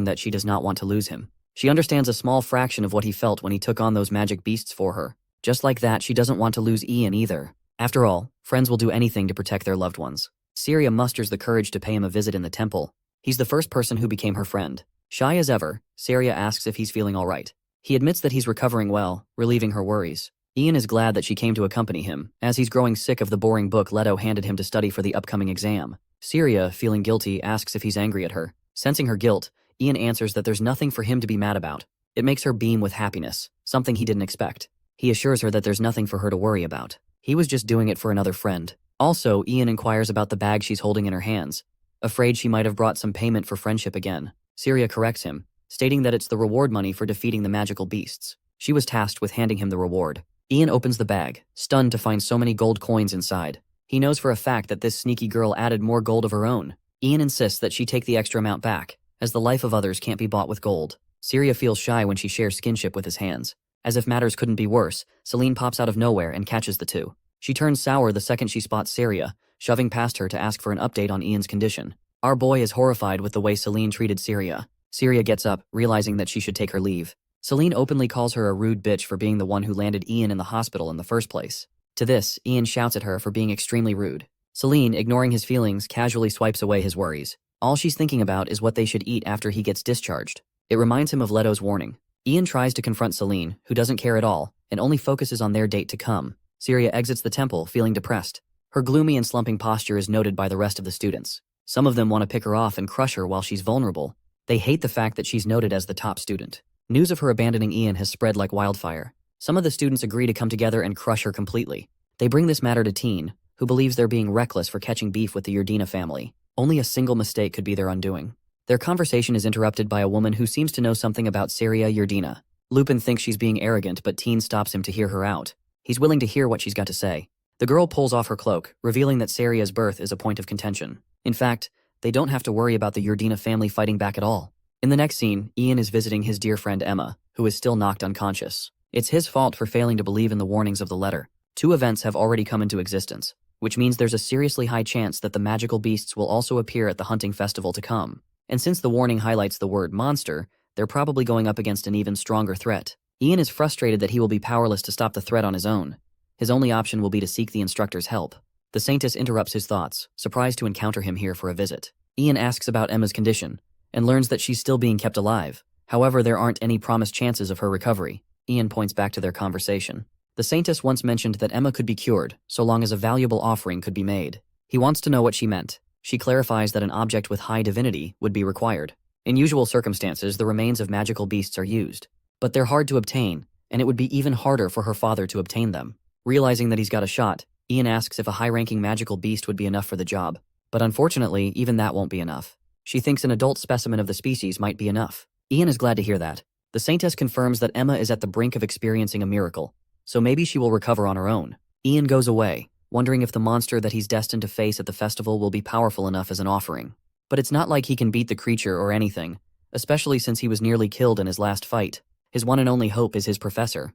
that she does not want to lose him. She understands a small fraction of what he felt when he took on those magic beasts for her. Just like that, she doesn't want to lose Ian either. After all, friends will do anything to protect their loved ones. Syria musters the courage to pay him a visit in the temple. He's the first person who became her friend. Shy as ever, Syria asks if he's feeling all right. He admits that he's recovering well, relieving her worries. Ian is glad that she came to accompany him, as he's growing sick of the boring book Leto handed him to study for the upcoming exam. Syria, feeling guilty, asks if he's angry at her. Sensing her guilt, Ian answers that there's nothing for him to be mad about. It makes her beam with happiness, something he didn't expect. He assures her that there's nothing for her to worry about. He was just doing it for another friend. Also, Ian inquires about the bag she's holding in her hands, afraid she might have brought some payment for friendship again. Syria corrects him, stating that it's the reward money for defeating the magical beasts. She was tasked with handing him the reward. Ian opens the bag, stunned to find so many gold coins inside. He knows for a fact that this sneaky girl added more gold of her own. Ian insists that she take the extra amount back, as the life of others can't be bought with gold. Syria feels shy when she shares skinship with his hands. As if matters couldn't be worse, Celine pops out of nowhere and catches the two. She turns sour the second she spots Syria, shoving past her to ask for an update on Ian's condition. Our boy is horrified with the way Celine treated Syria. Syria gets up, realizing that she should take her leave. Celine openly calls her a rude bitch for being the one who landed Ian in the hospital in the first place. To this, Ian shouts at her for being extremely rude. Celine, ignoring his feelings, casually swipes away his worries. All she's thinking about is what they should eat after he gets discharged. It reminds him of Leto's warning. Ian tries to confront Celine, who doesn't care at all, and only focuses on their date to come. Syria exits the temple, feeling depressed. Her gloomy and slumping posture is noted by the rest of the students. Some of them want to pick her off and crush her while she's vulnerable. They hate the fact that she's noted as the top student. News of her abandoning Ian has spread like wildfire. Some of the students agree to come together and crush her completely. They bring this matter to Teen, who believes they're being reckless for catching beef with the Yerdina family. Only a single mistake could be their undoing. Their conversation is interrupted by a woman who seems to know something about Syria Yerdina. Lupin thinks she's being arrogant, but Teen stops him to hear her out. He's willing to hear what she's got to say. The girl pulls off her cloak, revealing that Syria's birth is a point of contention. In fact, they don't have to worry about the Yerdina family fighting back at all. In the next scene, Ian is visiting his dear friend Emma, who is still knocked unconscious. It's his fault for failing to believe in the warnings of the letter. 2 events have already come into existence, which means there's a seriously high chance that the magical beasts will also appear at the hunting festival to come. And since the warning highlights the word monster, they're probably going up against an even stronger threat. Ian is frustrated that he will be powerless to stop the threat on his own. His only option will be to seek the instructor's help. The Saintess interrupts his thoughts, surprised to encounter him here for a visit. Ian asks about Emma's condition, and learns that she's still being kept alive. However, there aren't any promised chances of her recovery. Ian points back to their conversation. The Saintess once mentioned that Emma could be cured, so long as a valuable offering could be made. He wants to know what she meant. She clarifies that an object with high divinity would be required. In usual circumstances, the remains of magical beasts are used. But they're hard to obtain, and it would be even harder for her father to obtain them. Realizing that he's got a shot, Ian asks if a high-ranking magical beast would be enough for the job. But unfortunately, even that won't be enough. She thinks an adult specimen of the species might be enough. Ian is glad to hear that. The Saintess confirms that Emma is at the brink of experiencing a miracle, so maybe she will recover on her own. Ian goes away, wondering if the monster that he's destined to face at the festival will be powerful enough as an offering. But it's not like he can beat the creature or anything, especially since he was nearly killed in his last fight. His one and only hope is his professor.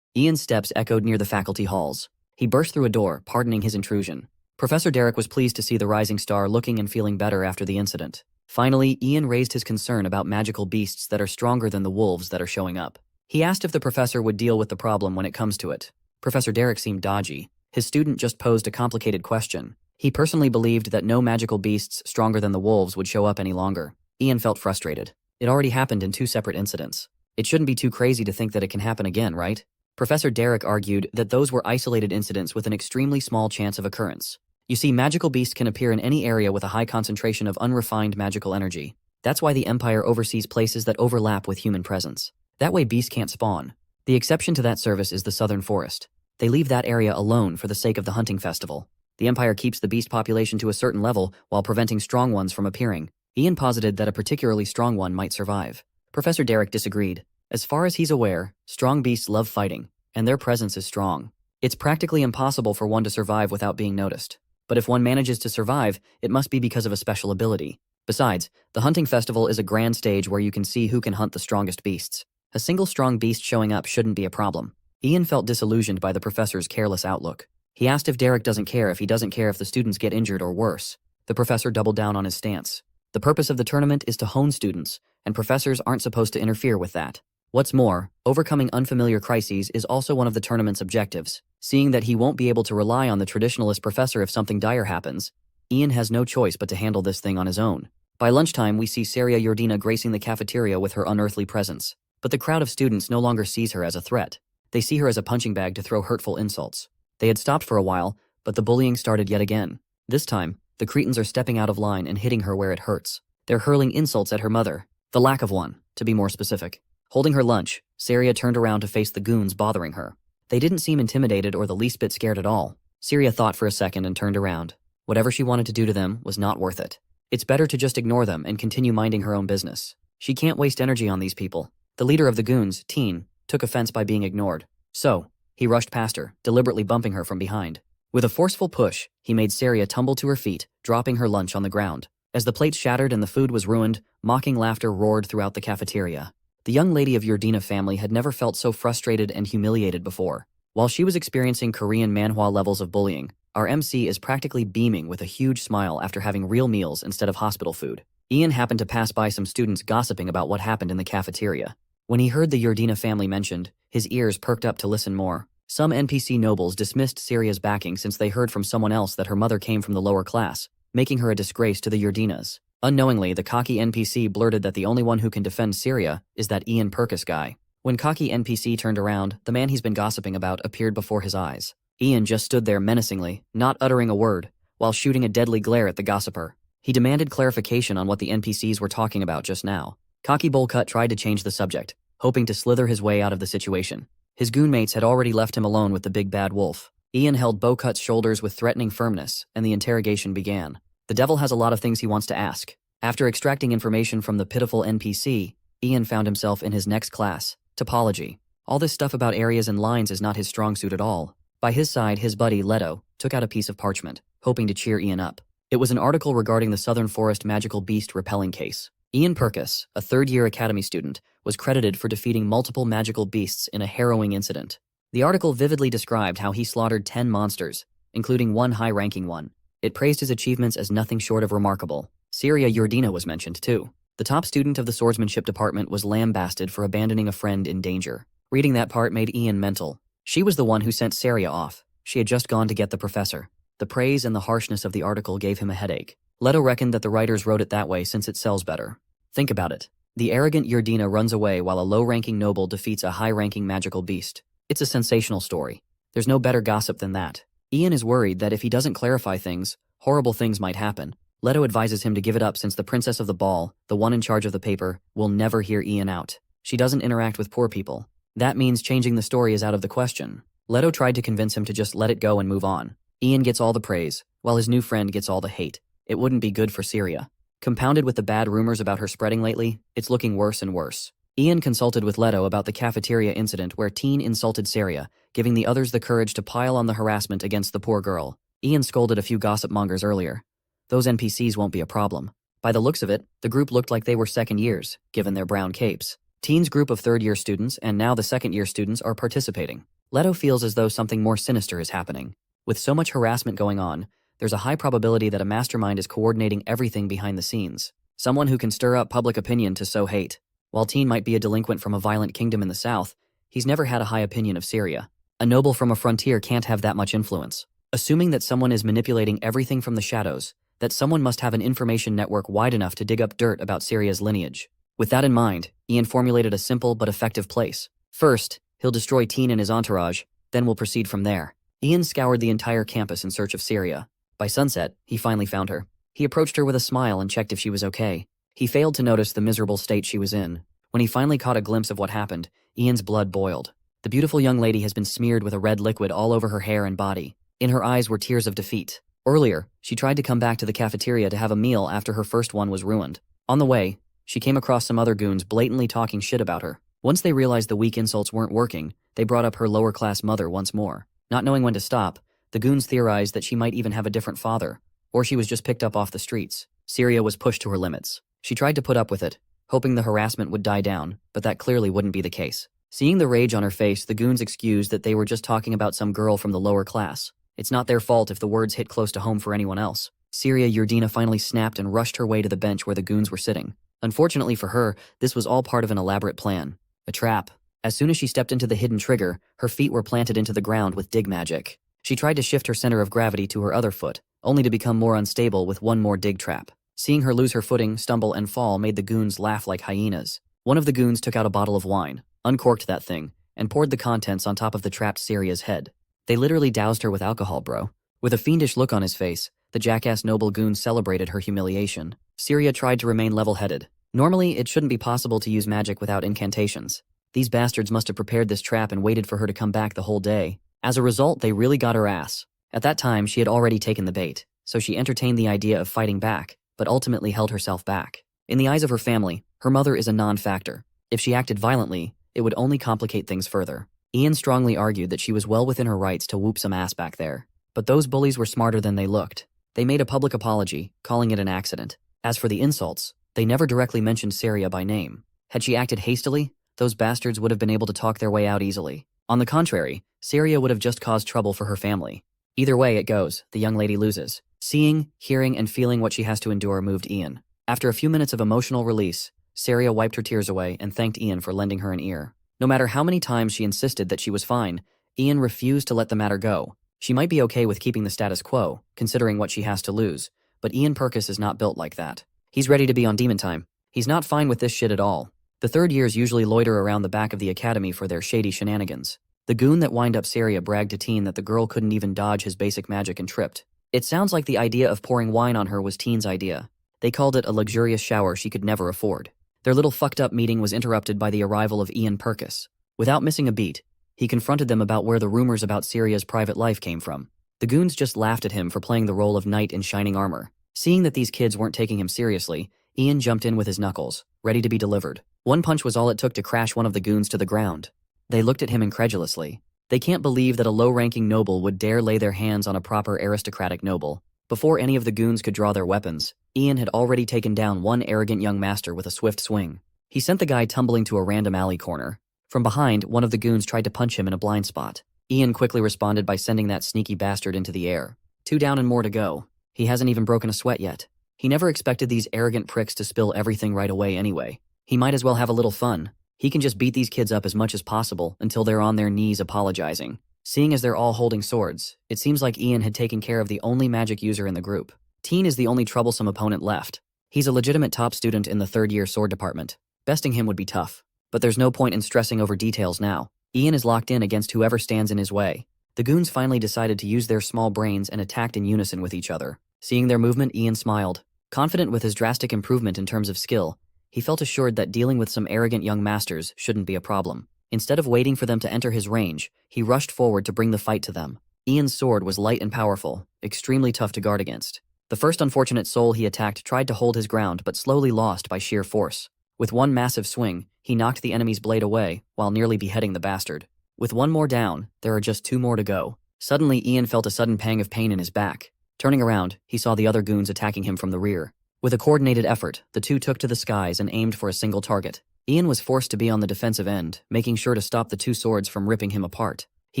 Ian's steps echoed near the faculty halls. He burst through a door, pardoning his intrusion. Professor Derek was pleased to see the rising star looking and feeling better after the incident. Finally, Ian raised his concern about magical beasts that are stronger than the wolves that are showing up. He asked if the professor would deal with the problem when it comes to it. Professor Derek seemed dodgy. His student just posed a complicated question. He personally believed that no magical beasts stronger than the wolves would show up any longer. Ian felt frustrated. It already happened in 2 separate incidents. It shouldn't be too crazy to think that it can happen again, right? Professor Derek argued that those were isolated incidents with an extremely small chance of occurrence. You see, magical beasts can appear in any area with a high concentration of unrefined magical energy. That's why the Empire oversees places that overlap with human presence. That way beasts can't spawn. The exception to that service is the Southern Forest. They leave that area alone for the sake of the hunting festival. The Empire keeps the beast population to a certain level while preventing strong ones from appearing. Ian posited that a particularly strong one might survive. Professor Derek disagreed. As far as he's aware, strong beasts love fighting, and their presence is strong. It's practically impossible for one to survive without being noticed. But if one manages to survive, it must be because of a special ability. Besides, the hunting festival is a grand stage where you can see who can hunt the strongest beasts. A single strong beast showing up shouldn't be a problem. Ian felt disillusioned by the professor's careless outlook. He asked if Derek doesn't care if he doesn't care if the students get injured or worse. The professor doubled down on his stance. The purpose of the tournament is to hone students, and professors aren't supposed to interfere with that. What's more, overcoming unfamiliar crises is also one of the tournament's objectives. Seeing that he won't be able to rely on the traditionalist professor if something dire happens, Ian has no choice but to handle this thing on his own. By lunchtime, we see Saria Yordina gracing the cafeteria with her unearthly presence. But the crowd of students no longer sees her as a threat. They see her as a punching bag to throw hurtful insults. They had stopped for a while, but the bullying started yet again. This time, the cretins are stepping out of line and hitting her where it hurts. They're hurling insults at her mother. The lack of one, to be more specific. Holding her lunch, Saria turned around to face the goons bothering her. They didn't seem intimidated or the least bit scared at all. Saria thought for a second and turned around. Whatever she wanted to do to them was not worth it. It's better to just ignore them and continue minding her own business. She can't waste energy on these people. The leader of the goons, Teen, took offense by being ignored. So, he rushed past her, deliberately bumping her from behind. With a forceful push, he made Saria tumble to her feet, dropping her lunch on the ground. As the plates shattered and the food was ruined, mocking laughter roared throughout the cafeteria. The young lady of Yordina family had never felt so frustrated and humiliated before. While she was experiencing Korean manhwa levels of bullying, our MC is practically beaming with a huge smile after having real meals instead of hospital food. Ian happened to pass by some students gossiping about what happened in the cafeteria. When he heard the Yordina family mentioned, his ears perked up to listen more. Some NPC nobles dismissed Saria's backing since they heard from someone else that her mother came from the lower class, making her a disgrace to the Yordinas. Unknowingly, the cocky NPC blurted that the only one who can defend Saria is that Ian Purkis guy. When cocky NPC turned around, the man he's been gossiping about appeared before his eyes. Ian just stood there menacingly, not uttering a word, while shooting a deadly glare at the gossiper. He demanded clarification on what the NPCs were talking about just now. Cocky Bowcut tried to change the subject, hoping to slither his way out of the situation. His goonmates had already left him alone with the big bad wolf. Ian held Bowcut's shoulders with threatening firmness, and the interrogation began. The devil has a lot of things he wants to ask. After extracting information from the pitiful NPC, Ian found himself in his next class, topology. All this stuff about areas and lines is not his strong suit at all. By his side, his buddy, Leto, took out a piece of parchment, hoping to cheer Ian up. It was an article regarding the Southern Forest magical beast repelling case. Ian Purkis, a third-year academy student, was credited for defeating multiple magical beasts in a harrowing incident. The article vividly described how he slaughtered 10 monsters, including one high-ranking one. It praised his achievements as nothing short of remarkable. Saria Yordina was mentioned too. The top student of the swordsmanship department was lambasted for abandoning a friend in danger. Reading that part made Ian mental. She was the one who sent Saria off. She had just gone to get the professor. The praise and the harshness of the article gave him a headache. Leto reckoned that the writers wrote it that way since it sells better. Think about it. The arrogant Yordina runs away while a low-ranking noble defeats a high-ranking magical beast. It's a sensational story. There's no better gossip than that. Ian is worried that if he doesn't clarify things, horrible things might happen. Leto advises him to give it up since the princess of the ball, the one in charge of the paper, will never hear Ian out. She doesn't interact with poor people. That means changing the story is out of the question. Leto tried to convince him to just let it go and move on. Ian gets all the praise, while his new friend gets all the hate. It wouldn't be good for Saria. Compounded with the bad rumors about her spreading lately, it's looking worse and worse. Ian consulted with Leto about the cafeteria incident where Teen insulted Saria, giving the others the courage to pile on the harassment against the poor girl. Ian scolded a few gossip mongers earlier. Those NPCs won't be a problem. By the looks of it, the group looked like they were second years, given their brown capes. Teen's group of third-year students and now the second-year students are participating. Leto feels as though something more sinister is happening. With so much harassment going on, there's a high probability that a mastermind is coordinating everything behind the scenes. Someone who can stir up public opinion to sow hate. While Teen might be a delinquent from a violent kingdom in the south, he's never had a high opinion of Saria. A noble from a frontier can't have that much influence. Assuming that someone is manipulating everything from the shadows, that someone must have an information network wide enough to dig up dirt about Saria's lineage. With that in mind, Ian formulated a simple but effective place. First, he'll destroy Teen and his entourage, then we'll proceed from there. Ian scoured the entire campus in search of Saria. By sunset, he finally found her. He approached her with a smile and checked if she was okay. He failed to notice the miserable state she was in. When he finally caught a glimpse of what happened, Ian's blood boiled. The beautiful young lady has been smeared with a red liquid all over her hair and body. In her eyes were tears of defeat. Earlier, she tried to come back to the cafeteria to have a meal after her first one was ruined. On the way, she came across some other goons blatantly talking shit about her. Once they realized the weak insults weren't working, they brought up her lower-class mother once more. Not knowing when to stop, the goons theorized that she might even have a different father, or she was just picked up off the streets. Syria was pushed to her limits. She tried to put up with it, hoping the harassment would die down, but that clearly wouldn't be the case. Seeing the rage on her face, the goons excused that they were just talking about some girl from the lower class. It's not their fault if the words hit close to home for anyone else. Syria Yurdina finally snapped and rushed her way to the bench where the goons were sitting. Unfortunately for her, this was all part of an elaborate plan. A trap. As soon as she stepped into the hidden trigger, her feet were planted into the ground with dig magic. She tried to shift her center of gravity to her other foot, only to become more unstable with one more dig trap. Seeing her lose her footing, stumble, and fall made the goons laugh like hyenas. One of the goons took out a bottle of wine, uncorked that thing, and poured the contents on top of the trapped Syria's head. They literally doused her with alcohol, bro. With a fiendish look on his face, the jackass noble goon celebrated her humiliation. Syria tried to remain level-headed. Normally, it shouldn't be possible to use magic without incantations. These bastards must have prepared this trap and waited for her to come back the whole day. As a result, they really got her ass. At that time, she had already taken the bait, so she entertained the idea of fighting back, but ultimately held herself back. In the eyes of her family, her mother is a non-factor. If she acted violently, it would only complicate things further. Ian strongly argued that she was well within her rights to whoop some ass back there. But those bullies were smarter than they looked. They made a public apology, calling it an accident. As for the insults, they never directly mentioned Syria by name. Had she acted hastily, those bastards would have been able to talk their way out easily. On the contrary, Syria would have just caused trouble for her family. Either way it goes, the young lady loses. Seeing, hearing, and feeling what she has to endure moved Ian. After a few minutes of emotional release, Syria wiped her tears away and thanked Ian for lending her an ear. No matter how many times she insisted that she was fine, Ian refused to let the matter go. She might be okay with keeping the status quo, considering what she has to lose, but Ian Purkis is not built like that. He's ready to be on demon time. He's not fine with this shit at all. The third years usually loiter around the back of the academy for their shady shenanigans. The goon that wind up Syria bragged to Teen that the girl couldn't even dodge his basic magic and tripped. It sounds like the idea of pouring wine on her was Teen's idea. They called it a luxurious shower she could never afford. Their little fucked up meeting was interrupted by the arrival of Ian Purkis. Without missing a beat, he confronted them about where the rumors about Syria's private life came from. The goons just laughed at him for playing the role of knight in shining armor. Seeing that these kids weren't taking him seriously, Ian jumped in with his knuckles, ready to be delivered. One punch was all it took to crash one of the goons to the ground. They looked at him incredulously. They can't believe that a low-ranking noble would dare lay their hands on a proper aristocratic noble. Before any of the goons could draw their weapons, Ian had already taken down one arrogant young master with a swift swing. He sent the guy tumbling to a random alley corner. From behind, one of the goons tried to punch him in a blind spot. Ian quickly responded by sending that sneaky bastard into the air. 2 down and more to go. He hasn't even broken a sweat yet. He never expected these arrogant pricks to spill everything right away anyway. He might as well have a little fun. He can just beat these kids up as much as possible until they're on their knees apologizing. Seeing as they're all holding swords, it seems like Ian had taken care of the only magic user in the group. Teen is the only troublesome opponent left. He's a legitimate top student in the third-year sword department. Besting him would be tough. But there's no point in stressing over details now. Ian is locked in against whoever stands in his way. The goons finally decided to use their small brains and attacked in unison with each other. Seeing their movement, Ian smiled. Confident with his drastic improvement in terms of skill, he felt assured that dealing with some arrogant young masters shouldn't be a problem. Instead of waiting for them to enter his range, he rushed forward to bring the fight to them. Ian's sword was light and powerful, extremely tough to guard against. The first unfortunate soul he attacked tried to hold his ground but slowly lost by sheer force. With one massive swing, he knocked the enemy's blade away, while nearly beheading the bastard. With one more down, there are just 2 more to go. Suddenly, Ian felt a sudden pang of pain in his back. Turning around, he saw the other goons attacking him from the rear. With a coordinated effort, the 2 took to the skies and aimed for a single target. Ian was forced to be on the defensive end, making sure to stop the 2 swords from ripping him apart. He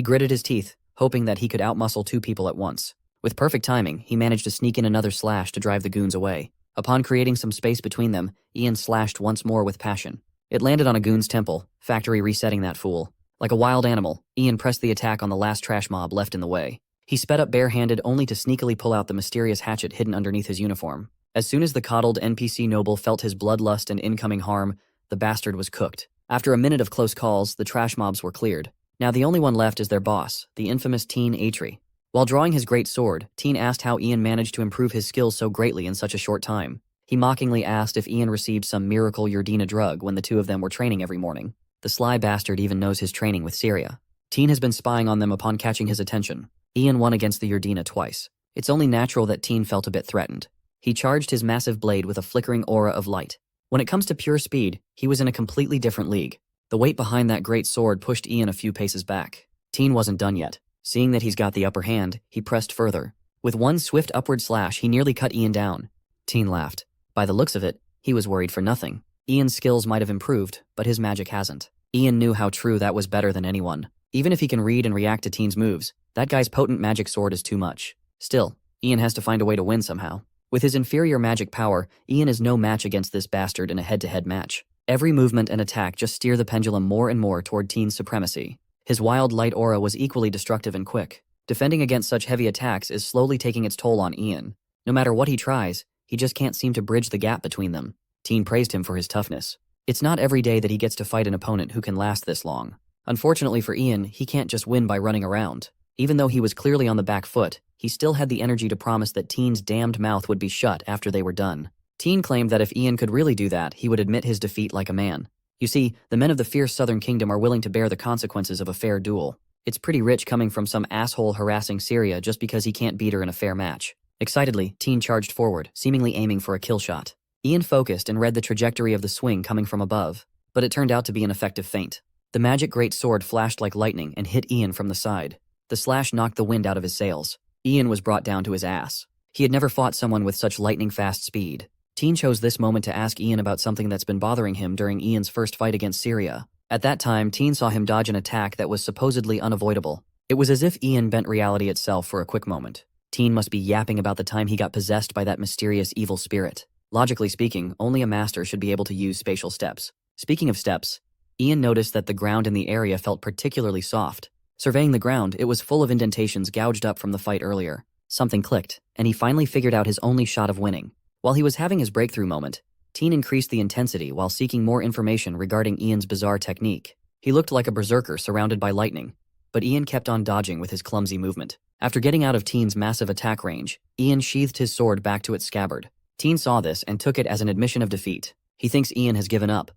gritted his teeth, hoping that he could outmuscle 2 people at once. With perfect timing, he managed to sneak in another slash to drive the goons away. Upon creating some space between them, Ian slashed once more with passion. It landed on a goon's temple, factory resetting that fool. Like a wild animal, Ian pressed the attack on the last trash mob left in the way. He sped up barehanded only to sneakily pull out the mysterious hatchet hidden underneath his uniform. As soon as the coddled NPC noble felt his bloodlust and incoming harm, the bastard was cooked. After a minute of close calls, the trash mobs were cleared. Now the only one left is their boss, the infamous Teen Atri. While drawing his great sword, Teen asked how Ian managed to improve his skills so greatly in such a short time. He mockingly asked if Ian received some miracle Yardina drug when the two of them were training every morning. The sly bastard even knows his training with Syria. Teen has been spying on them upon catching his attention. Ian won against the Yardina twice. It's only natural that Teen felt a bit threatened. He charged his massive blade with a flickering aura of light. When it comes to pure speed, he was in a completely different league. The weight behind that great sword pushed Ian a few paces back. Teen wasn't done yet. Seeing that he's got the upper hand, he pressed further. With one swift upward slash, he nearly cut Ian down. Teen laughed. By the looks of it, he was worried for nothing. Ian's skills might have improved, but his magic hasn't. Ian knew how true that was better than anyone. Even if he can read and react to Teen's moves, that guy's potent magic sword is too much. Still, Ian has to find a way to win somehow. With his inferior magic power, Ian is no match against this bastard in a head-to-head match. Every movement and attack just steer the pendulum more and more toward Teen's supremacy. His wild light aura was equally destructive and quick. Defending against such heavy attacks is slowly taking its toll on Ian. No matter what he tries, he just can't seem to bridge the gap between them. Teen praised him for his toughness. It's not every day that he gets to fight an opponent who can last this long. Unfortunately for Ian, he can't just win by running around. Even though he was clearly on the back foot, he still had the energy to promise that Teen's damned mouth would be shut after they were done. Teen claimed that if Ian could really do that, he would admit his defeat like a man. You see, the men of the fierce Southern Kingdom are willing to bear the consequences of a fair duel. It's pretty rich coming from some asshole harassing Syria just because he can't beat her in a fair match. Excitedly, Teen charged forward, seemingly aiming for a kill shot. Ian focused and read the trajectory of the swing coming from above, but it turned out to be an effective feint. The magic great sword flashed like lightning and hit Ian from the side. The slash knocked the wind out of his sails. Ian was brought down to his ass. He had never fought someone with such lightning-fast speed. Teen chose this moment to ask Ian about something that's been bothering him during Ian's first fight against Syria. At that time, Teen saw him dodge an attack that was supposedly unavoidable. It was as if Ian bent reality itself for a quick moment. Teen must be yapping about the time he got possessed by that mysterious evil spirit. Logically speaking, only a master should be able to use spatial steps. Speaking of steps, Ian noticed that the ground in the area felt particularly soft. Surveying the ground, it was full of indentations gouged up from the fight earlier. Something clicked, and he finally figured out his only shot of winning. While he was having his breakthrough moment, Teen increased the intensity while seeking more information regarding Ian's bizarre technique. He looked like a berserker surrounded by lightning, but Ian kept on dodging with his clumsy movement. After getting out of Teen's massive attack range, Ian sheathed his sword back to its scabbard. Teen saw this and took it as an admission of defeat. He thinks Ian has given up,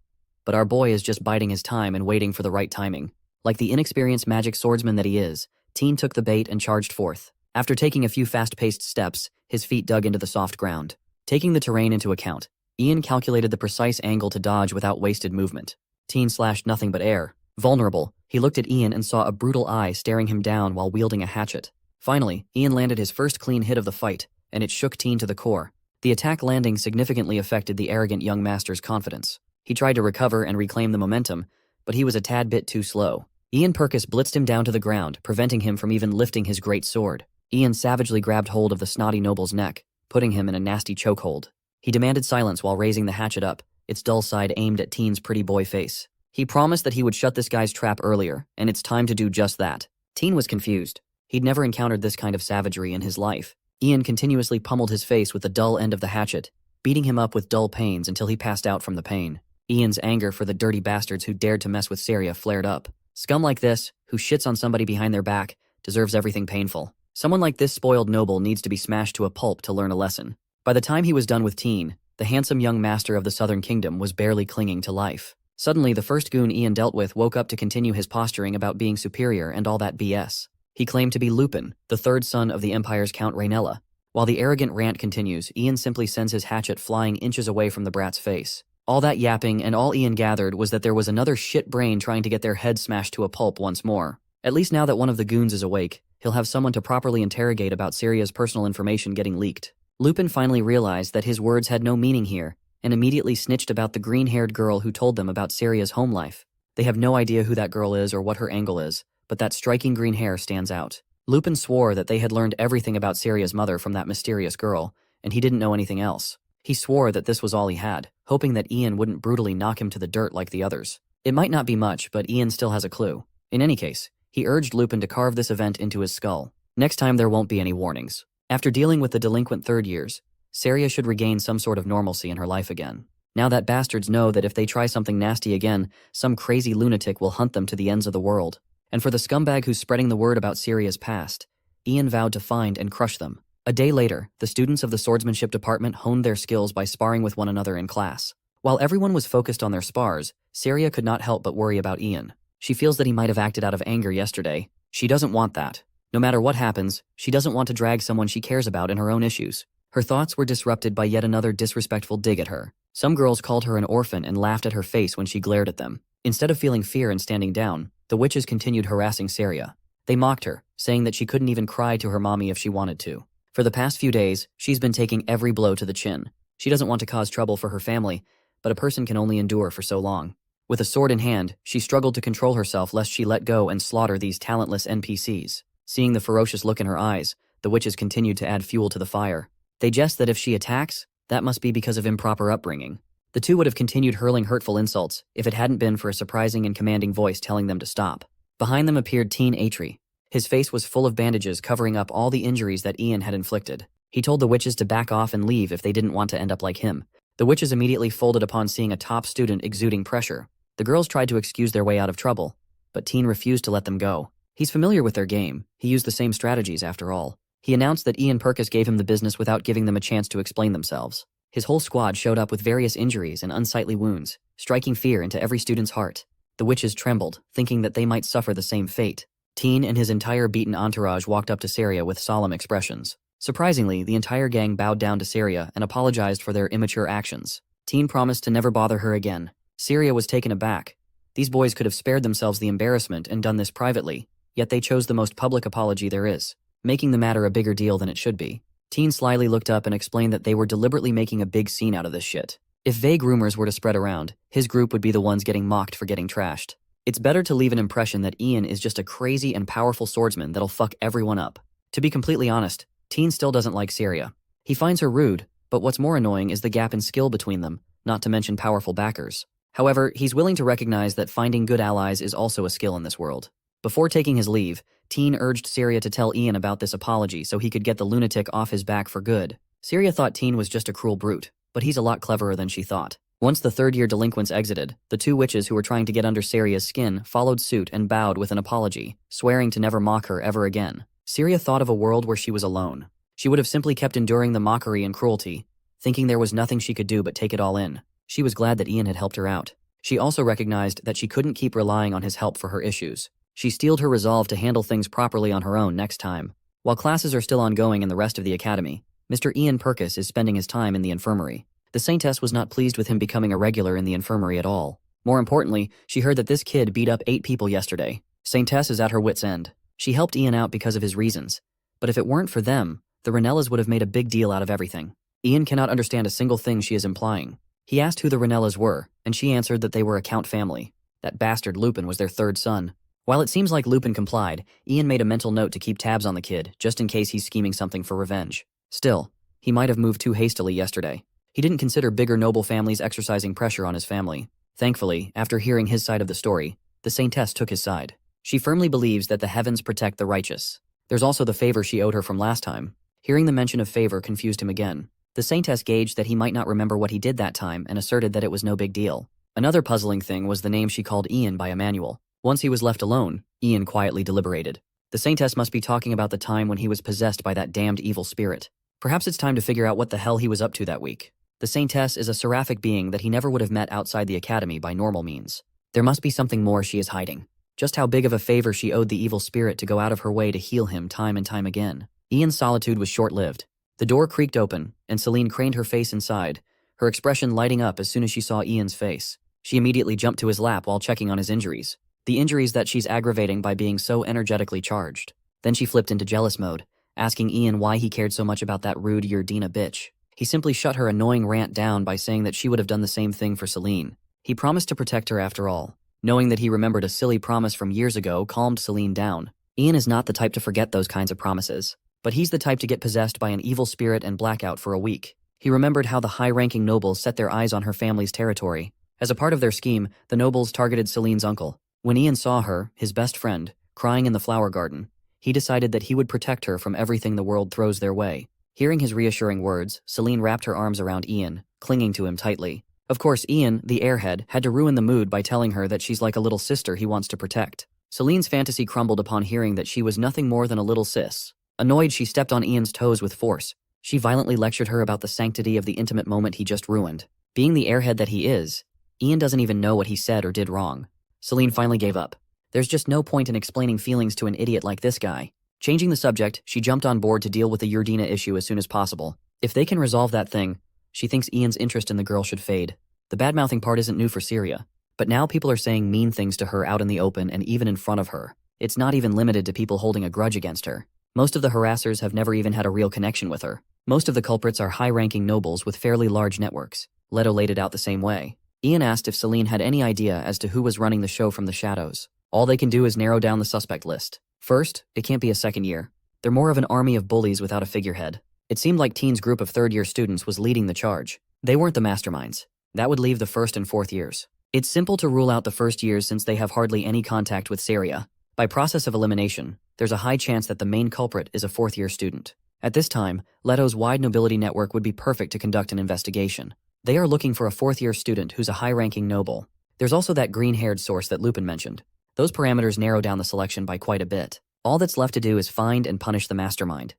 but our boy is just biding his time and waiting for the right timing. Like the inexperienced magic swordsman that he is, Teen took the bait and charged forth. After taking a few fast-paced steps, his feet dug into the soft ground. Taking the terrain into account, Ian calculated the precise angle to dodge without wasted movement. Teen slashed nothing but air. Vulnerable, he looked at Ian and saw a brutal eye staring him down while wielding a hatchet. Finally, Ian landed his first clean hit of the fight, and it shook Teen to the core. The attack landing significantly affected the arrogant young master's confidence. He tried to recover and reclaim the momentum, but he was a tad bit too slow. Ian Purkis blitzed him down to the ground, preventing him from even lifting his great sword. Ian savagely grabbed hold of the snotty noble's neck, putting him in a nasty chokehold. He demanded silence while raising the hatchet up, its dull side aimed at Teen's pretty boy face. He promised that he would shut this guy's trap earlier, and it's time to do just that. Teen was confused. He'd never encountered this kind of savagery in his life. Ian continuously pummeled his face with the dull end of the hatchet, beating him up with dull pains until he passed out from the pain. Ian's anger for the dirty bastards who dared to mess with Syria flared up. Scum like this, who shits on somebody behind their back, deserves everything painful. Someone like this spoiled noble needs to be smashed to a pulp to learn a lesson. By the time he was done with Teen, the handsome young master of the Southern Kingdom was barely clinging to life. Suddenly, the first goon Ian dealt with woke up to continue his posturing about being superior and all that BS. He claimed to be Lupin, the third son of the Empire's Count Raynella. While the arrogant rant continues, Ian simply sends his hatchet flying inches away from the brat's face. All that yapping and all Ian gathered was that there was another shit brain trying to get their head smashed to a pulp once more. At least now that one of the goons is awake, he'll have someone to properly interrogate about Syria's personal information getting leaked. Lupin finally realized that his words had no meaning here, and immediately snitched about the green-haired girl who told them about Syria's home life. They have no idea who that girl is or what her angle is, but that striking green hair stands out. Lupin swore that they had learned everything about Syria's mother from that mysterious girl, and he didn't know anything else. He swore that this was all he had, hoping that Ian wouldn't brutally knock him to the dirt like the others. It might not be much, but Ian still has a clue. In any case, he urged Lupin to carve this event into his skull. Next time there won't be any warnings. After dealing with the delinquent third years, Syria should regain some sort of normalcy in her life again. Now that bastards know that if they try something nasty again, some crazy lunatic will hunt them to the ends of the world. And for the scumbag who's spreading the word about Syria's past, Ian vowed to find and crush them. A day later, the students of the swordsmanship department honed their skills by sparring with one another in class. While everyone was focused on their spars, Saria could not help but worry about Ian. She feels that he might have acted out of anger yesterday. She doesn't want that. No matter what happens, she doesn't want to drag someone she cares about in her own issues. Her thoughts were disrupted by yet another disrespectful dig at her. Some girls called her an orphan and laughed at her face when she glared at them. Instead of feeling fear and standing down, the witches continued harassing Saria. They mocked her, saying that she couldn't even cry to her mommy if she wanted to. For the past few days, she's been taking every blow to the chin. She doesn't want to cause trouble for her family, but a person can only endure for so long. With a sword in hand, she struggled to control herself lest she let go and slaughter these talentless NPCs. Seeing the ferocious look in her eyes, the witches continued to add fuel to the fire. They jest that if she attacks, that must be because of improper upbringing. The two would have continued hurling hurtful insults if it hadn't been for a surprising and commanding voice telling them to stop. Behind them appeared Teen Atri. His face was full of bandages covering up all the injuries that Ian had inflicted. He told the witches to back off and leave if they didn't want to end up like him. The witches immediately folded upon seeing a top student exuding pressure. The girls tried to excuse their way out of trouble, but Teen refused to let them go. He's familiar with their game. He used the same strategies after all. He announced that Ian Purkis gave him the business without giving them a chance to explain themselves. His whole squad showed up with various injuries and unsightly wounds, striking fear into every student's heart. The witches trembled, thinking that they might suffer the same fate. Teen and his entire beaten entourage walked up to Saria with solemn expressions. Surprisingly, the entire gang bowed down to Saria and apologized for their immature actions. Teen promised to never bother her again. Saria was taken aback. These boys could have spared themselves the embarrassment and done this privately, yet they chose the most public apology there is, making the matter a bigger deal than it should be. Teen slyly looked up and explained that they were deliberately making a big scene out of this shit. If vague rumors were to spread around, his group would be the ones getting mocked for getting trashed. It's better to leave an impression that Ian is just a crazy and powerful swordsman that'll fuck everyone up. To be completely honest, Teen still doesn't like Saria. He finds her rude, but what's more annoying is the gap in skill between them, not to mention powerful backers. However, he's willing to recognize that finding good allies is also a skill in this world. Before taking his leave, Teen urged Saria to tell Ian about this apology so he could get the lunatic off his back for good. Saria thought Teen was just a cruel brute, but he's a lot cleverer than she thought. Once the third-year delinquents exited, the two witches who were trying to get under Saria's skin followed suit and bowed with an apology, swearing to never mock her ever again. Saria thought of a world where she was alone. She would have simply kept enduring the mockery and cruelty, thinking there was nothing she could do but take it all in. She was glad that Ian had helped her out. She also recognized that she couldn't keep relying on his help for her issues. She steeled her resolve to handle things properly on her own next time. While classes are still ongoing in the rest of the academy, Mr. Ian Purkis is spending his time in the infirmary. The Saintess was not pleased with him becoming a regular in the infirmary at all. More importantly, she heard that this kid beat up 8 people yesterday. Saintess is at her wit's end. She helped Ian out because of his reasons. But if it weren't for them, the Ranellas would have made a big deal out of everything. Ian cannot understand a single thing she is implying. He asked who the Ranellas were, and she answered that they were a Count family. That bastard Lupin was their third son. While it seems like Lupin complied, Ian made a mental note to keep tabs on the kid, just in case he's scheming something for revenge. Still, he might have moved too hastily yesterday. He didn't consider bigger noble families exercising pressure on his family. Thankfully, after hearing his side of the story, the Saintess took his side. She firmly believes that the heavens protect the righteous. There's also the favor she owed her from last time. Hearing the mention of favor confused him again. The Saintess gauged that he might not remember what he did that time and asserted that it was no big deal. Another puzzling thing was the name she called Ian by Emmanuel. Once he was left alone, Ian quietly deliberated. The Saintess must be talking about the time when he was possessed by that damned evil spirit. Perhaps it's time to figure out what the hell he was up to that week. The Saintess is a seraphic being that he never would have met outside the academy by normal means. There must be something more she is hiding. Just how big of a favor she owed the evil spirit to go out of her way to heal him time and time again. Ian's solitude was short-lived. The door creaked open, and Celine craned her face inside, her expression lighting up as soon as she saw Ian's face. She immediately jumped to his lap while checking on his injuries. The injuries that she's aggravating by being so energetically charged. Then she flipped into jealous mode, asking Ian why he cared so much about that rude Yerdina bitch. He simply shut her annoying rant down by saying that she would have done the same thing for Celine. He promised to protect her after all. Knowing that he remembered a silly promise from years ago calmed Celine down. Ian is not the type to forget those kinds of promises, but he's the type to get possessed by an evil spirit and blackout for a week. He remembered how the high-ranking nobles set their eyes on her family's territory. As a part of their scheme, the nobles targeted Celine's uncle. When Ian saw her, his best friend, crying in the flower garden, he decided that he would protect her from everything the world throws their way. Hearing his reassuring words, Celine wrapped her arms around Ian, clinging to him tightly. Of course, Ian, the airhead, had to ruin the mood by telling her that she's like a little sister he wants to protect. Celine's fantasy crumbled upon hearing that she was nothing more than a little sis. Annoyed, she stepped on Ian's toes with force. She violently lectured her about the sanctity of the intimate moment he just ruined. Being the airhead that he is, Ian doesn't even know what he said or did wrong. Celine finally gave up. There's just no point in explaining feelings to an idiot like this guy. Changing the subject, she jumped on board to deal with the Yurdina issue as soon as possible. If they can resolve that thing, she thinks Ian's interest in the girl should fade. The bad-mouthing part isn't new for Syria, but now people are saying mean things to her out in the open and even in front of her. It's not even limited to people holding a grudge against her. Most of the harassers have never even had a real connection with her. Most of the culprits are high-ranking nobles with fairly large networks. Leto laid it out the same way. Ian asked if Celine had any idea as to who was running the show from the shadows. All they can do is narrow down the suspect list. First, it can't be a second year. They're more of an army of bullies without a figurehead. It seemed like Teen's group of third-year students was leading the charge. They weren't the masterminds. That would leave the first and fourth years. It's simple to rule out the first years since they have hardly any contact with Syria. By process of elimination, there's a high chance that the main culprit is a fourth-year student. At this time, Leto's wide nobility network would be perfect to conduct an investigation. They are looking for a fourth-year student who's a high-ranking noble. There's also that green-haired source that Lupin mentioned. Those parameters narrow down the selection by quite a bit. All that's left to do is find and punish the mastermind.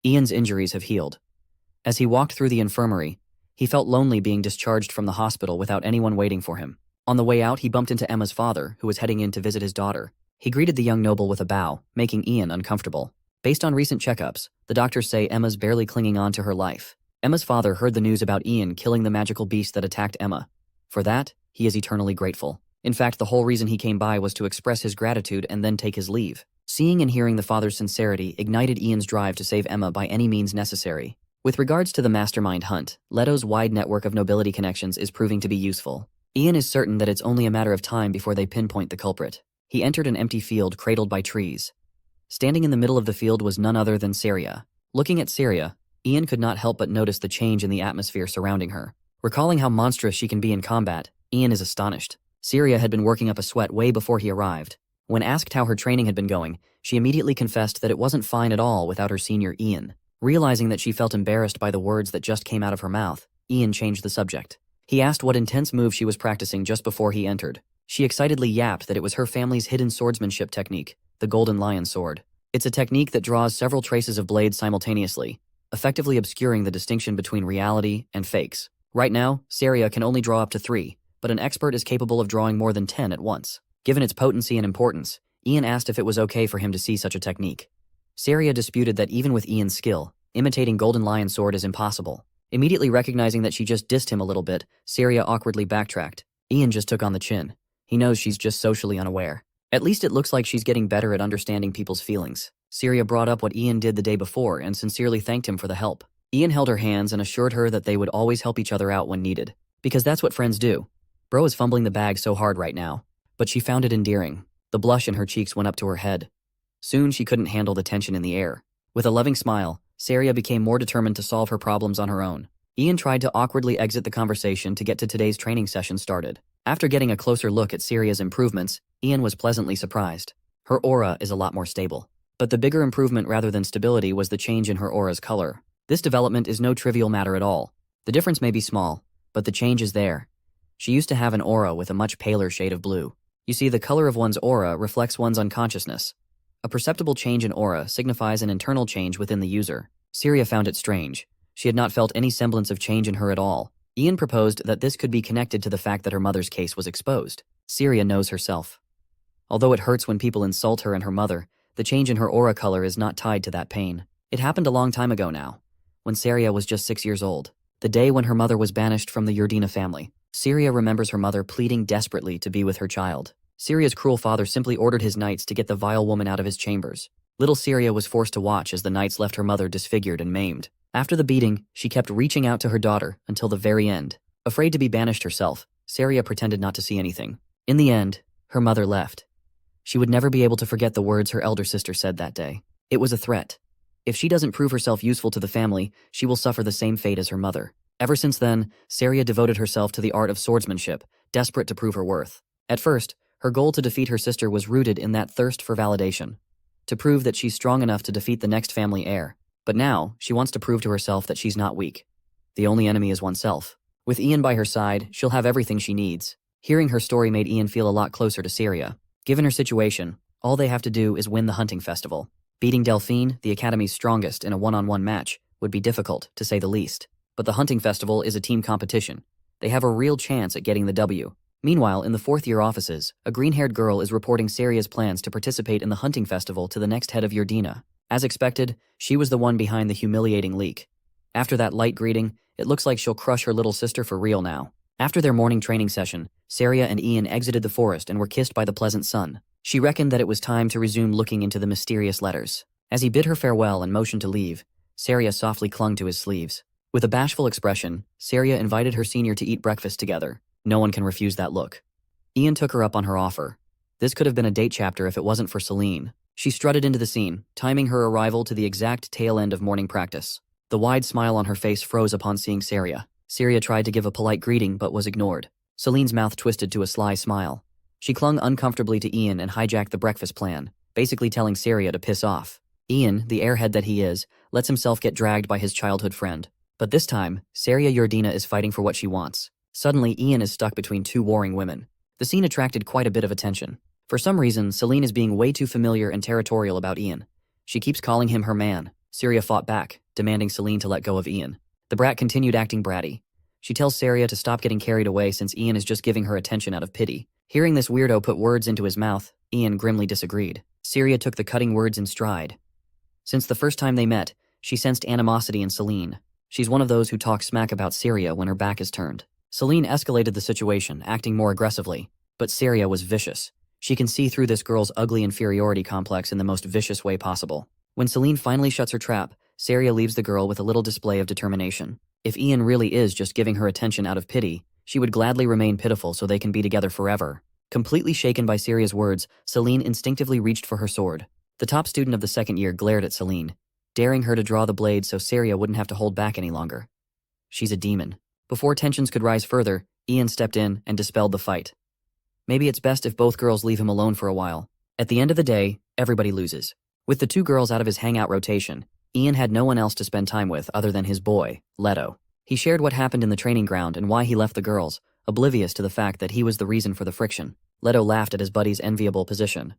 Ian's injuries have healed. As he walked through the infirmary, he felt lonely being discharged from the hospital without anyone waiting for him. On the way out, he bumped into Emma's father, who was heading in to visit his daughter. He greeted the young noble with a bow, making Ian uncomfortable. Based on recent checkups, the doctors say Emma's barely clinging on to her life. Emma's father heard the news about Ian killing the magical beast that attacked Emma. For that, he is eternally grateful. In fact, the whole reason he came by was to express his gratitude and then take his leave. Seeing and hearing the father's sincerity ignited Ian's drive to save Emma by any means necessary. With regards to the mastermind hunt, Leto's wide network of nobility connections is proving to be useful. Ian is certain that it's only a matter of time before they pinpoint the culprit. He entered an empty field cradled by trees. Standing in the middle of the field was none other than Syria. Looking at Syria, Ian could not help but notice the change in the atmosphere surrounding her. Recalling how monstrous she can be in combat, Ian is astonished. Syria had been working up a sweat way before he arrived. When asked how her training had been going, she immediately confessed that it wasn't fine at all without her senior Ian. Realizing that she felt embarrassed by the words that just came out of her mouth, Ian changed the subject. He asked what intense move she was practicing just before he entered. She excitedly yapped that it was her family's hidden swordsmanship technique, the Golden Lion Sword. It's a technique that draws several traces of blades simultaneously, effectively obscuring the distinction between reality and fakes. Right now, Syria can only draw up to 3, but an expert is capable of drawing more than 10 at once. Given its potency and importance, Ian asked if it was okay for him to see such a technique. Syria disputed that even with Ian's skill, imitating Golden Lion Sword is impossible. Immediately recognizing that she just dissed him a little bit, Syria awkwardly backtracked. Ian just took on the chin. He knows she's just socially unaware. At least it looks like she's getting better at understanding people's feelings. Syria brought up what Ian did the day before and sincerely thanked him for the help. Ian held her hands and assured her that they would always help each other out when needed. Because that's what friends do. Bro is fumbling the bag so hard right now. But she found it endearing. The blush in her cheeks went up to her head. Soon she couldn't handle the tension in the air. With a loving smile, Syria became more determined to solve her problems on her own. Ian tried to awkwardly exit the conversation to get to today's training session started. After getting a closer look at Syria's improvements, Ian was pleasantly surprised. Her aura is a lot more stable. But the bigger improvement rather than stability was the change in her aura's color. This development is no trivial matter at all. The difference may be small, but the change is there. She used to have an aura with a much paler shade of blue. You see, the color of one's aura reflects one's unconsciousness. A perceptible change in aura signifies an internal change within the user. Syria found it strange. She had not felt any semblance of change in her at all. Ian proposed that this could be connected to the fact that her mother's case was exposed. Syria knows herself. Although it hurts when people insult her and her mother, the change in her aura color is not tied to that pain. It happened a long time ago now, when Syria was just 6 years old. The day when her mother was banished from the Yurdina family. Syria remembers her mother pleading desperately to be with her child. Syria's cruel father simply ordered his knights to get the vile woman out of his chambers. Little Syria was forced to watch as the knights left her mother disfigured and maimed. After the beating, she kept reaching out to her daughter until the very end. Afraid to be banished herself, Syria pretended not to see anything. In the end, her mother left. She would never be able to forget the words her elder sister said that day. It was a threat. If she doesn't prove herself useful to the family, she will suffer the same fate as her mother. Ever since then, Syria devoted herself to the art of swordsmanship, desperate to prove her worth. At first, her goal to defeat her sister was rooted in that thirst for validation, to prove that she's strong enough to defeat the next family heir. But now, she wants to prove to herself that she's not weak. The only enemy is oneself. With Ian by her side, she'll have everything she needs. Hearing her story made Ian feel a lot closer to Syria. Given her situation, all they have to do is win the hunting festival. Beating Delphine, the Academy's strongest, in a one-on-one match would be difficult, to say the least. But the hunting festival is a team competition. They have a real chance at getting the W. Meanwhile, in the fourth-year offices, a green-haired girl is reporting Seria's plans to participate in the hunting festival to the next head of Yurdina. As expected, she was the one behind the humiliating leak. After that light greeting, it looks like she'll crush her little sister for real now. After their morning training session, Seria and Ian exited the forest and were kissed by the pleasant sun. She reckoned that it was time to resume looking into the mysterious letters. As he bid her farewell and motioned to leave, Seria softly clung to his sleeves. With a bashful expression, Seria invited her senior to eat breakfast together. No one can refuse that look. Ian took her up on her offer. This could have been a date chapter if it wasn't for Celine. She strutted into the scene, timing her arrival to the exact tail end of morning practice. The wide smile on her face froze upon seeing Seria. Seria tried to give a polite greeting but was ignored. Celine's mouth twisted to a sly smile. She clung uncomfortably to Ian and hijacked the breakfast plan, basically telling Seria to piss off. Ian, the airhead that he is, lets himself get dragged by his childhood friend. But this time, Seria Yurdina is fighting for what she wants. Suddenly, Ian is stuck between two warring women. The scene attracted quite a bit of attention. For some reason, Celine is being way too familiar and territorial about Ian. She keeps calling him her man. Seria fought back, demanding Celine to let go of Ian. The brat continued acting bratty. She tells Seria to stop getting carried away since Ian is just giving her attention out of pity. Hearing this weirdo put words into his mouth, Ian grimly disagreed. Seria took the cutting words in stride. Since the first time they met, she sensed animosity in Celine. She's one of those who talk smack about Seria when her back is turned. Celine escalated the situation, acting more aggressively. But Seria was vicious. She can see through this girl's ugly inferiority complex in the most vicious way possible. When Celine finally shuts her trap, Seria leaves the girl with a little display of determination. If Ian really is just giving her attention out of pity, she would gladly remain pitiful so they can be together forever. Completely shaken by Seria's words, Celine instinctively reached for her sword. The top student of the second year glared at Celine, daring her to draw the blade so Seria wouldn't have to hold back any longer. She's a demon. Before tensions could rise further, Ian stepped in and dispelled the fight. Maybe it's best if both girls leave him alone for a while. At the end of the day, everybody loses. With the two girls out of his hangout rotation, Ian had no one else to spend time with other than his boy, Leto. He shared what happened in the training ground and why he left the girls, oblivious to the fact that he was the reason for the friction. Leto laughed at his buddy's enviable position.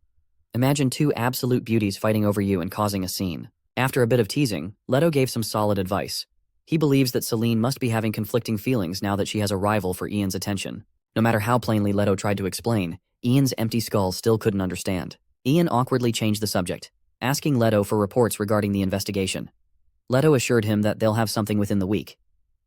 Imagine two absolute beauties fighting over you and causing a scene. After a bit of teasing, Leto gave some solid advice. He believes that Celine must be having conflicting feelings now that she has a rival for Ian's attention. No matter how plainly Leto tried to explain, Ian's empty skull still couldn't understand. Ian awkwardly changed the subject, asking Leto for reports regarding the investigation. Leto assured him that they'll have something within the week.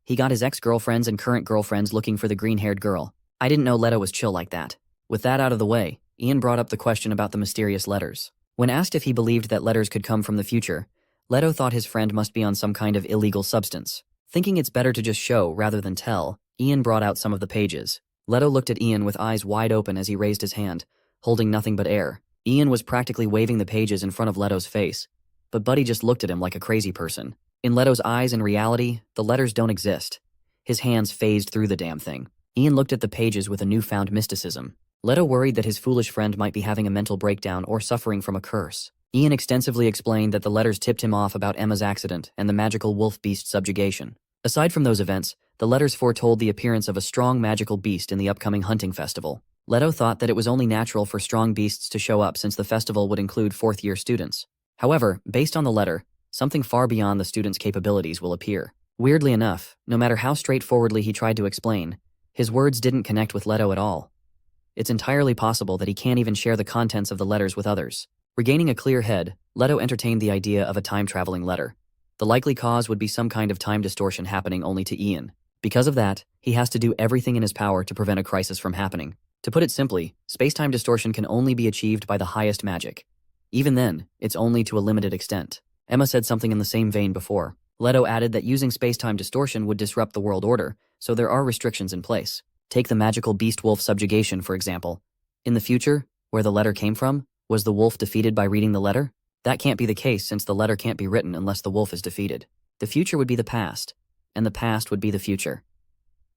He got his ex-girlfriends and current girlfriends looking for the green-haired girl. I didn't know Leto was chill like that. With that out of the way, Ian brought up the question about the mysterious letters. When asked if he believed that letters could come from the future, Leto thought his friend must be on some kind of illegal substance. Thinking it's better to just show rather than tell, Ian brought out some of the pages. Leto looked at Ian with eyes wide open as he raised his hand, holding nothing but air. Ian was practically waving the pages in front of Leto's face, but Buddy just looked at him like a crazy person. In Leto's eyes, in reality, the letters don't exist. His hands phased through the damn thing. Ian looked at the pages with a newfound mysticism. Leto worried that his foolish friend might be having a mental breakdown or suffering from a curse. Ian extensively explained that the letters tipped him off about Emma's accident and the magical wolf beast subjugation. Aside from those events, the letters foretold the appearance of a strong magical beast in the upcoming hunting festival. Leto thought that it was only natural for strong beasts to show up since the festival would include fourth-year students. However, based on the letter, something far beyond the students' capabilities will appear. Weirdly enough, no matter how straightforwardly he tried to explain, his words didn't connect with Leto at all. It's entirely possible that he can't even share the contents of the letters with others. Regaining a clear head, Leto entertained the idea of a time-traveling letter. The likely cause would be some kind of time distortion happening only to Ian. Because of that, he has to do everything in his power to prevent a crisis from happening. To put it simply, space-time distortion can only be achieved by the highest magic. Even then, it's only to a limited extent. Emma said something in the same vein before. Leto added that using space-time distortion would disrupt the world order, so there are restrictions in place. Take the magical beast wolf subjugation, for example. In the future, where the letter came from, was the wolf defeated by reading the letter? That can't be the case since the letter can't be written unless the wolf is defeated. The future would be the past, and the past would be the future.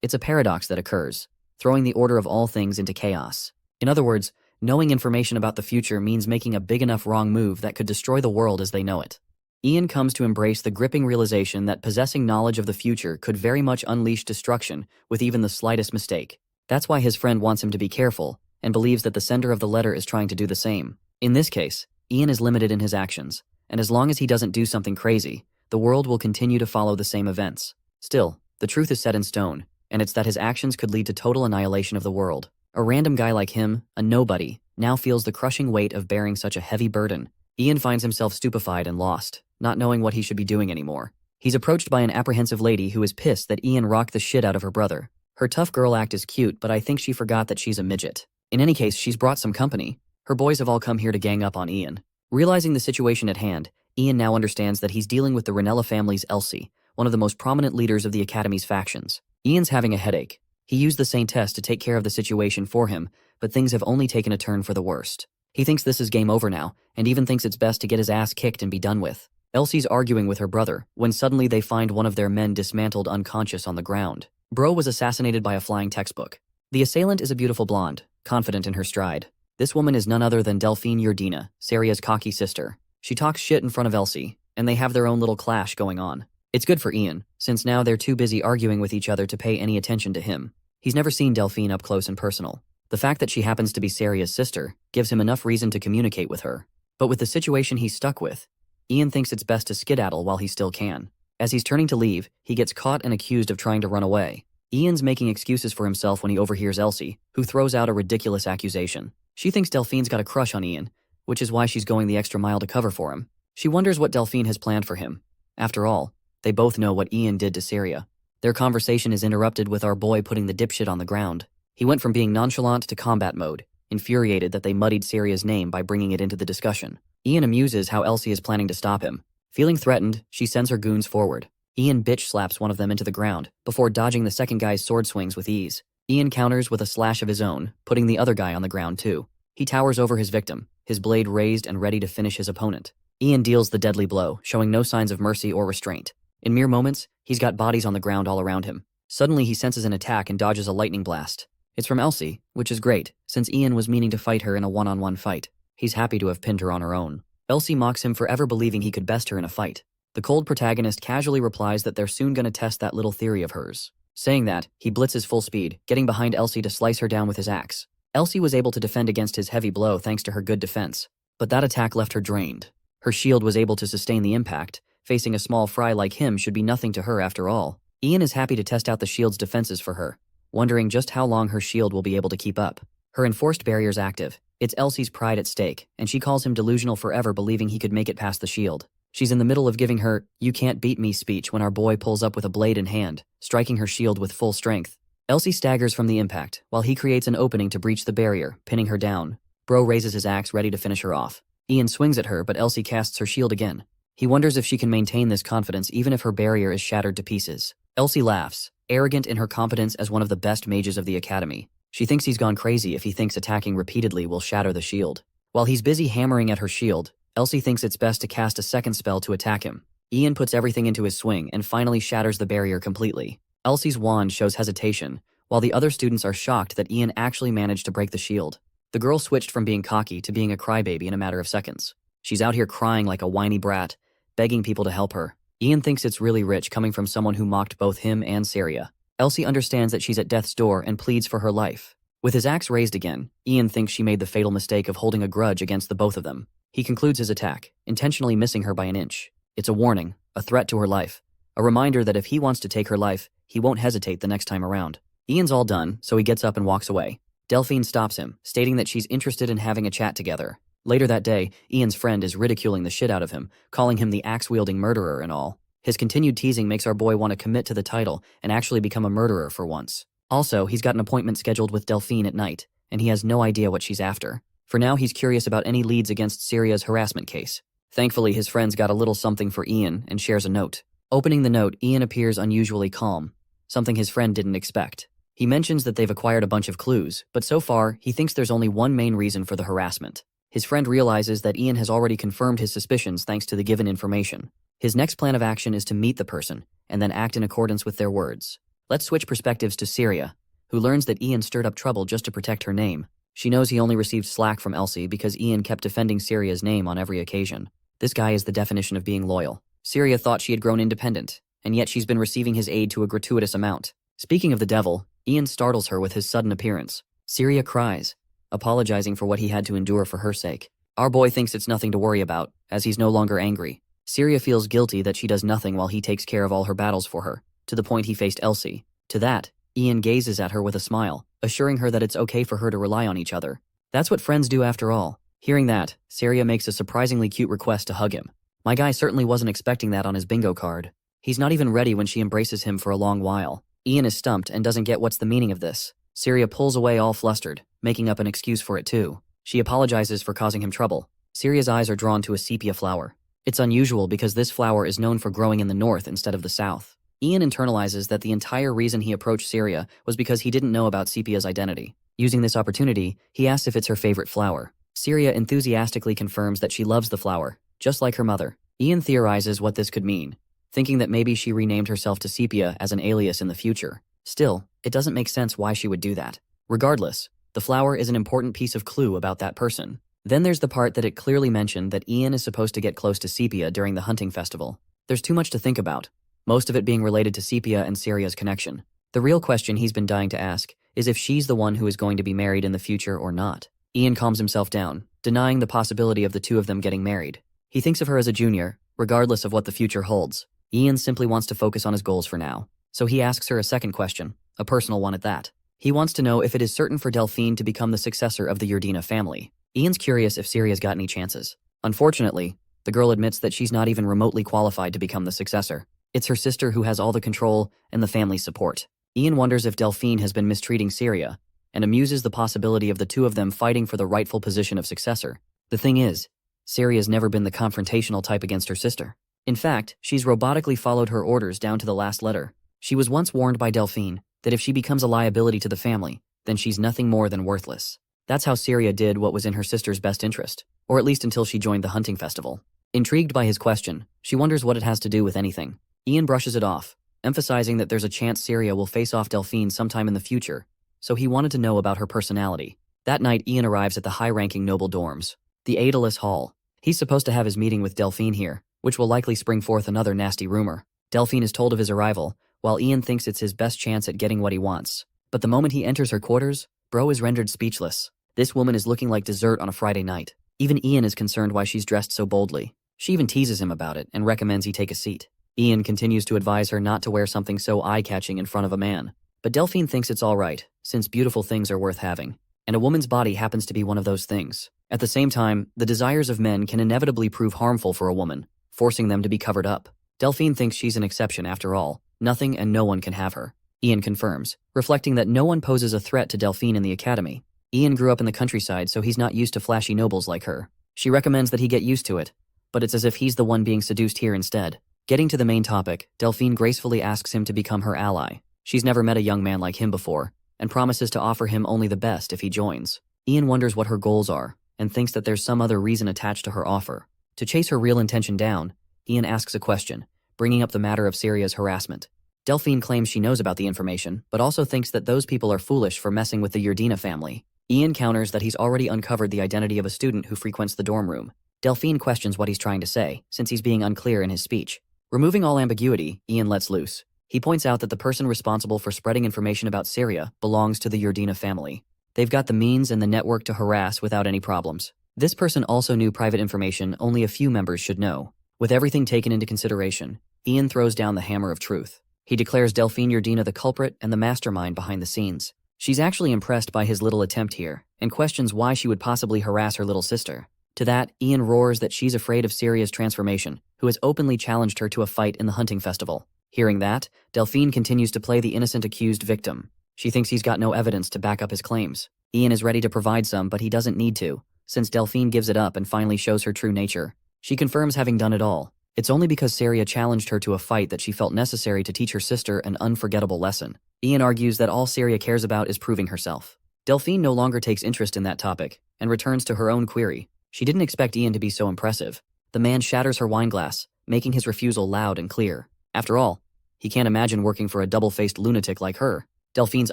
It's a paradox that occurs, throwing the order of all things into chaos. In other words, knowing information about the future means making a big enough wrong move that could destroy the world as they know it. Ian comes to embrace the gripping realization that possessing knowledge of the future could very much unleash destruction with even the slightest mistake. That's why his friend wants him to be careful, and believes that the sender of the letter is trying to do the same. In this case, Ian is limited in his actions, and as long as he doesn't do something crazy, the world will continue to follow the same events. Still, the truth is set in stone, and it's that his actions could lead to total annihilation of the world. A random guy like him, a nobody, now feels the crushing weight of bearing such a heavy burden. Ian finds himself stupefied and lost, not knowing what he should be doing anymore. He's approached by an apprehensive lady who is pissed that Ian rocked the shit out of her brother. Her tough girl act is cute, but I think she forgot that she's a midget. In any case, she's brought some company. Her boys have all come here to gang up on Ian. Realizing the situation at hand, Ian now understands that he's dealing with the Ranella family's Elsie, one of the most prominent leaders of the Academy's factions. Ian's having a headache. He used the Saint test to take care of the situation for him, but things have only taken a turn for the worst. He thinks this is game over now, and even thinks it's best to get his ass kicked and be done with. Elsie's arguing with her brother, when suddenly they find one of their men dismantled unconscious on the ground. Bro was assassinated by a flying textbook. The assailant is a beautiful blonde, confident in her stride. This woman is none other than Delphine Yurdina, Saria's cocky sister. She talks shit in front of Elsie, and they have their own little clash going on. It's good for Ian, since now they're too busy arguing with each other to pay any attention to him. He's never seen Delphine up close and personal. The fact that she happens to be Saria's sister gives him enough reason to communicate with her. But with the situation he's stuck with, Ian thinks it's best to skedaddle while he still can. As he's turning to leave, he gets caught and accused of trying to run away. Ian's making excuses for himself when he overhears Elsie, who throws out a ridiculous accusation. She thinks Delphine's got a crush on Ian, which is why she's going the extra mile to cover for him. She wonders what Delphine has planned for him. After all, they both know what Ian did to Saria. Their conversation is interrupted with our boy putting the dipshit on the ground. He went from being nonchalant to combat mode, infuriated that they muddied Saria's name by bringing it into the discussion. Ian amuses how Elsie is planning to stop him. Feeling threatened, she sends her goons forward. Ian bitch slaps one of them into the ground, before dodging the second guy's sword swings with ease. Ian counters with a slash of his own, putting the other guy on the ground too. He towers over his victim, his blade raised and ready to finish his opponent. Ian deals the deadly blow, showing no signs of mercy or restraint. In mere moments, he's got bodies on the ground all around him. Suddenly he senses an attack and dodges a lightning blast. It's from Elsie, which is great, since Ian was meaning to fight her in a one-on-one fight. He's happy to have pinned her on her own. Elsie mocks him for ever believing he could best her in a fight. The cold protagonist casually replies that they're soon gonna test that little theory of hers. Saying that, he blitzes full speed, getting behind Elsie to slice her down with his axe. Elsie was able to defend against his heavy blow thanks to her good defense, but that attack left her drained. Her shield was able to sustain the impact. Facing a small fry like him should be nothing to her after all. Ian is happy to test out the shield's defenses for her, wondering just how long her shield will be able to keep up. Her enforced barrier's active. It's Elsie's pride at stake, and she calls him delusional forever believing he could make it past the shield. She's in the middle of giving her "you can't beat me" speech when our boy pulls up with a blade in hand, striking her shield with full strength. Elsie staggers from the impact, while he creates an opening to breach the barrier, pinning her down. Bro raises his axe ready to finish her off. Ian swings at her, but Elsie casts her shield again. He wonders if she can maintain this confidence even if her barrier is shattered to pieces. Elsie laughs, arrogant in her competence as one of the best mages of the Academy. She thinks he's gone crazy if he thinks attacking repeatedly will shatter the shield. While he's busy hammering at her shield, Elsie thinks it's best to cast a second spell to attack him. Ian puts everything into his swing and finally shatters the barrier completely. Elsie's wand shows hesitation, while the other students are shocked that Ian actually managed to break the shield. The girl switched from being cocky to being a crybaby in a matter of seconds. She's out here crying like a whiny brat, begging people to help her. Ian thinks it's really rich coming from someone who mocked both him and Saria. Elsie understands that she's at death's door and pleads for her life. With his axe raised again, Ian thinks she made the fatal mistake of holding a grudge against the both of them. He concludes his attack, intentionally missing her by an inch. It's a warning, a threat to her life, a reminder that if he wants to take her life, he won't hesitate the next time around. Ian's all done, so he gets up and walks away. Delphine stops him, stating that she's interested in having a chat together. Later that day, Ian's friend is ridiculing the shit out of him, calling him the axe-wielding murderer and all. His continued teasing makes our boy want to commit to the title and actually become a murderer for once. Also, he's got an appointment scheduled with Delphine at night, and he has no idea what she's after. For now, he's curious about any leads against Saria's harassment case. Thankfully, his friend's got a little something for Ian and shares a note. Opening the note, Ian appears unusually calm, something his friend didn't expect. He mentions that they've acquired a bunch of clues, but so far, he thinks there's only one main reason for the harassment. His friend realizes that Ian has already confirmed his suspicions thanks to the given information. His next plan of action is to meet the person, and then act in accordance with their words. Let's switch perspectives to Saria, who learns that Ian stirred up trouble just to protect her name. She knows he only received slack from Elsie because Ian kept defending Saria's name on every occasion. This guy is the definition of being loyal. Saria thought she had grown independent, and yet she's been receiving his aid to a gratuitous amount. Speaking of the devil, Ian startles her with his sudden appearance. Saria cries, apologizing for what he had to endure for her sake. Our boy thinks it's nothing to worry about, as he's no longer angry. Syria feels guilty that she does nothing while he takes care of all her battles for her, to the point he faced Elsie. To that, Ian gazes at her with a smile, assuring her that it's okay for her to rely on each other. That's what friends do after all. Hearing that, Syria makes a surprisingly cute request to hug him. My guy certainly wasn't expecting that on his bingo card. He's not even ready when she embraces him for a long while. Ian is stumped and doesn't get what's the meaning of this. Syria pulls away all flustered, making up an excuse for it too. She apologizes for causing him trouble. Syria's eyes are drawn to a sepia flower. It's unusual because this flower is known for growing in the north instead of the south. Ian internalizes that the entire reason he approached Syria was because he didn't know about Sepia's identity. Using this opportunity, he asks if it's her favorite flower. Syria enthusiastically confirms that she loves the flower, just like her mother. Ian theorizes what this could mean, thinking that maybe she renamed herself to Sepia as an alias in the future. Still, it doesn't make sense why she would do that. Regardless, the flower is an important piece of clue about that person. Then there's the part that it clearly mentioned that Ian is supposed to get close to Sepia during the hunting festival. There's too much to think about, most of it being related to Sepia and Syria's connection. The real question he's been dying to ask is if she's the one who is going to be married in the future or not. Ian calms himself down, denying the possibility of the two of them getting married. He thinks of her as a junior, regardless of what the future holds. Ian simply wants to focus on his goals for now, so he asks her a second question, a personal one at that. He wants to know if it is certain for Delphine to become the successor of the Yardina family. Ian's curious if Syria's got any chances. Unfortunately, the girl admits that she's not even remotely qualified to become the successor. It's her sister who has all the control and the family's support. Ian wonders if Delphine has been mistreating Syria, and amuses the possibility of the two of them fighting for the rightful position of successor. The thing is, Syria's never been the confrontational type against her sister. In fact, she's robotically followed her orders down to the last letter. She was once warned by Delphine that if she becomes a liability to the family, then she's nothing more than worthless. That's how Syria did what was in her sister's best interest, or at least until she joined the hunting festival. Intrigued by his question, she wonders what it has to do with anything. Ian brushes it off, emphasizing that there's a chance Syria will face off Delphine sometime in the future, so he wanted to know about her personality. That night, Ian arrives at the high-ranking noble dorms, the Aedalis Hall. He's supposed to have his meeting with Delphine here, which will likely spring forth another nasty rumor. Delphine is told of his arrival, while Ian thinks it's his best chance at getting what he wants. But the moment he enters her quarters, bro is rendered speechless. This woman is looking like dessert on a Friday night. Even Ian is concerned why she's dressed so boldly. She even teases him about it and recommends he take a seat. Ian continues to advise her not to wear something so eye-catching in front of a man. But Delphine thinks it's all right, since beautiful things are worth having. And a woman's body happens to be one of those things. At the same time, the desires of men can inevitably prove harmful for a woman, forcing them to be covered up. Delphine thinks she's an exception after all. Nothing and no one can have her. Ian confirms, reflecting that no one poses a threat to Delphine in the academy. Ian grew up in the countryside, so he's not used to flashy nobles like her. She recommends that he get used to it, but it's as if he's the one being seduced here instead. Getting to the main topic, Delphine gracefully asks him to become her ally. She's never met a young man like him before, and promises to offer him only the best if he joins. Ian wonders what her goals are, and thinks that there's some other reason attached to her offer. To chase her real intention down, Ian asks a question, bringing up the matter of Syria's harassment. Delphine claims she knows about the information, but also thinks that those people are foolish for messing with the Yardina family. Ian counters that he's already uncovered the identity of a student who frequents the dorm room. Delphine questions what he's trying to say, since he's being unclear in his speech. Removing all ambiguity, Ian lets loose. He points out that the person responsible for spreading information about Syria belongs to the Yardina family. They've got the means and the network to harass without any problems. This person also knew private information only a few members should know. With everything taken into consideration, Ian throws down the hammer of truth. He declares Delphine Yardina the culprit and the mastermind behind the scenes. She's actually impressed by his little attempt here, and questions why she would possibly harass her little sister. To that, Ian roars that she's afraid of Syria's transformation, who has openly challenged her to a fight in the hunting festival. Hearing that, Delphine continues to play the innocent accused victim. She thinks he's got no evidence to back up his claims. Ian is ready to provide some, but he doesn't need to, since Delphine gives it up and finally shows her true nature. She confirms having done it all. It's only because Syria challenged her to a fight that she felt necessary to teach her sister an unforgettable lesson. Ian argues that all Syria cares about is proving herself. Delphine no longer takes interest in that topic, and returns to her own query. She didn't expect Ian to be so impressive. The man shatters her wine glass, making his refusal loud and clear. After all, he can't imagine working for a double-faced lunatic like her. Delphine's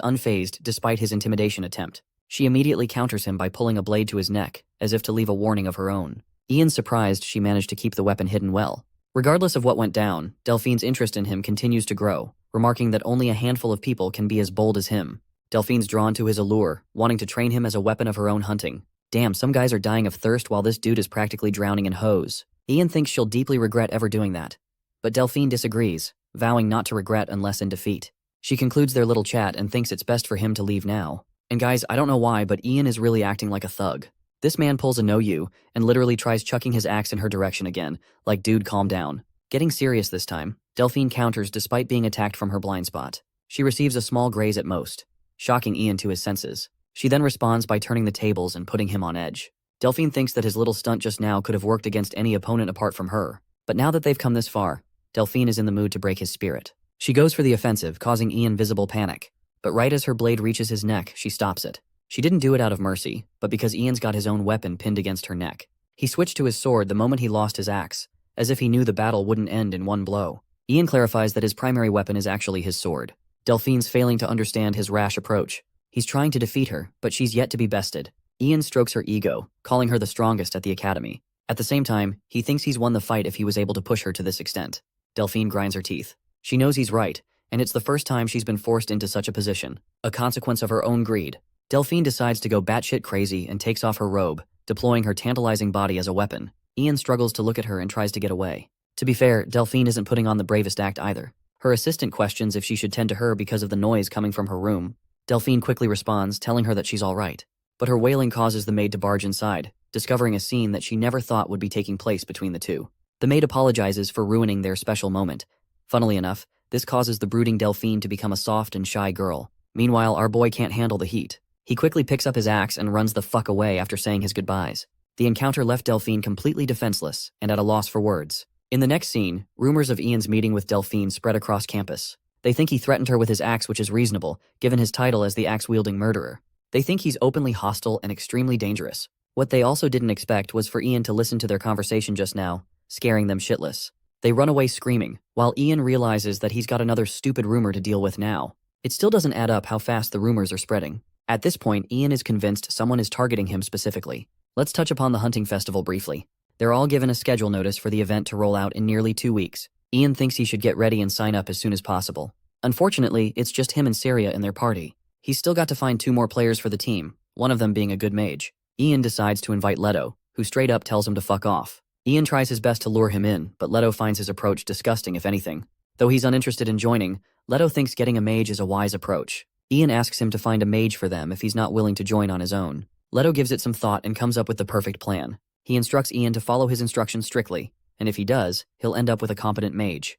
unfazed despite his intimidation attempt. She immediately counters him by pulling a blade to his neck, as if to leave a warning of her own. Ian's surprised she managed to keep the weapon hidden well. Regardless of what went down, Delphine's interest in him continues to grow, remarking that only a handful of people can be as bold as him. Delphine's drawn to his allure, wanting to train him as a weapon of her own hunting. Damn, some guys are dying of thirst while this dude is practically drowning in hose. Ian thinks she'll deeply regret ever doing that. But Delphine disagrees, vowing not to regret unless in defeat. She concludes their little chat and thinks it's best for him to leave now. And guys, I don't know why, but Ian is really acting like a thug. This man pulls a no you and literally tries chucking his axe in her direction again, like dude calm down. Getting serious this time, Delphine counters despite being attacked from her blind spot. She receives a small graze at most, shocking Ian to his senses. She then responds by turning the tables and putting him on edge. Delphine thinks that his little stunt just now could have worked against any opponent apart from her. But now that they've come this far, Delphine is in the mood to break his spirit. She goes for the offensive, causing Ian visible panic. But right as her blade reaches his neck, she stops it. She didn't do it out of mercy, but because Ian's got his own weapon pinned against her neck. He switched to his sword the moment he lost his axe, as if he knew the battle wouldn't end in one blow. Ian clarifies that his primary weapon is actually his sword. Delphine's failing to understand his rash approach. He's trying to defeat her, but she's yet to be bested. Ian strokes her ego, calling her the strongest at the academy. At the same time, he thinks he's won the fight if he was able to push her to this extent. Delphine grinds her teeth. She knows he's right, and it's the first time she's been forced into such a position, a consequence of her own greed. Delphine decides to go batshit crazy and takes off her robe, deploying her tantalizing body as a weapon. Ian struggles to look at her and tries to get away. To be fair, Delphine isn't putting on the bravest act either. Her assistant questions if she should tend to her because of the noise coming from her room. Delphine quickly responds, telling her that she's all right. But her wailing causes the maid to barge inside, discovering a scene that she never thought would be taking place between the two. The maid apologizes for ruining their special moment. Funnily enough, this causes the brooding Delphine to become a soft and shy girl. Meanwhile, our boy can't handle the heat. He quickly picks up his axe and runs the fuck away after saying his goodbyes. The encounter left Delphine completely defenseless and at a loss for words. In the next scene, rumors of Ian's meeting with Delphine spread across campus. They think he threatened her with his axe, which is reasonable, given his title as the axe-wielding murderer. They think he's openly hostile and extremely dangerous. What they also didn't expect was for Ian to listen to their conversation just now, scaring them shitless. They run away screaming, while Ian realizes that he's got another stupid rumor to deal with now. It still doesn't add up how fast the rumors are spreading. At this point, Ian is convinced someone is targeting him specifically. Let's touch upon the hunting festival briefly. They're all given a schedule notice for the event to roll out in nearly 2 weeks. Ian thinks he should get ready and sign up as soon as possible. Unfortunately, it's just him and Saria in their party. He's still got to find 2 more players for the team, one of them being a good mage. Ian decides to invite Leto, who straight up tells him to fuck off. Ian tries his best to lure him in, but Leto finds his approach disgusting if anything. Though he's uninterested in joining, Leto thinks getting a mage is a wise approach. Ian asks him to find a mage for them if he's not willing to join on his own. Leto gives it some thought and comes up with the perfect plan. He instructs Ian to follow his instructions strictly, and if he does, he'll end up with a competent mage.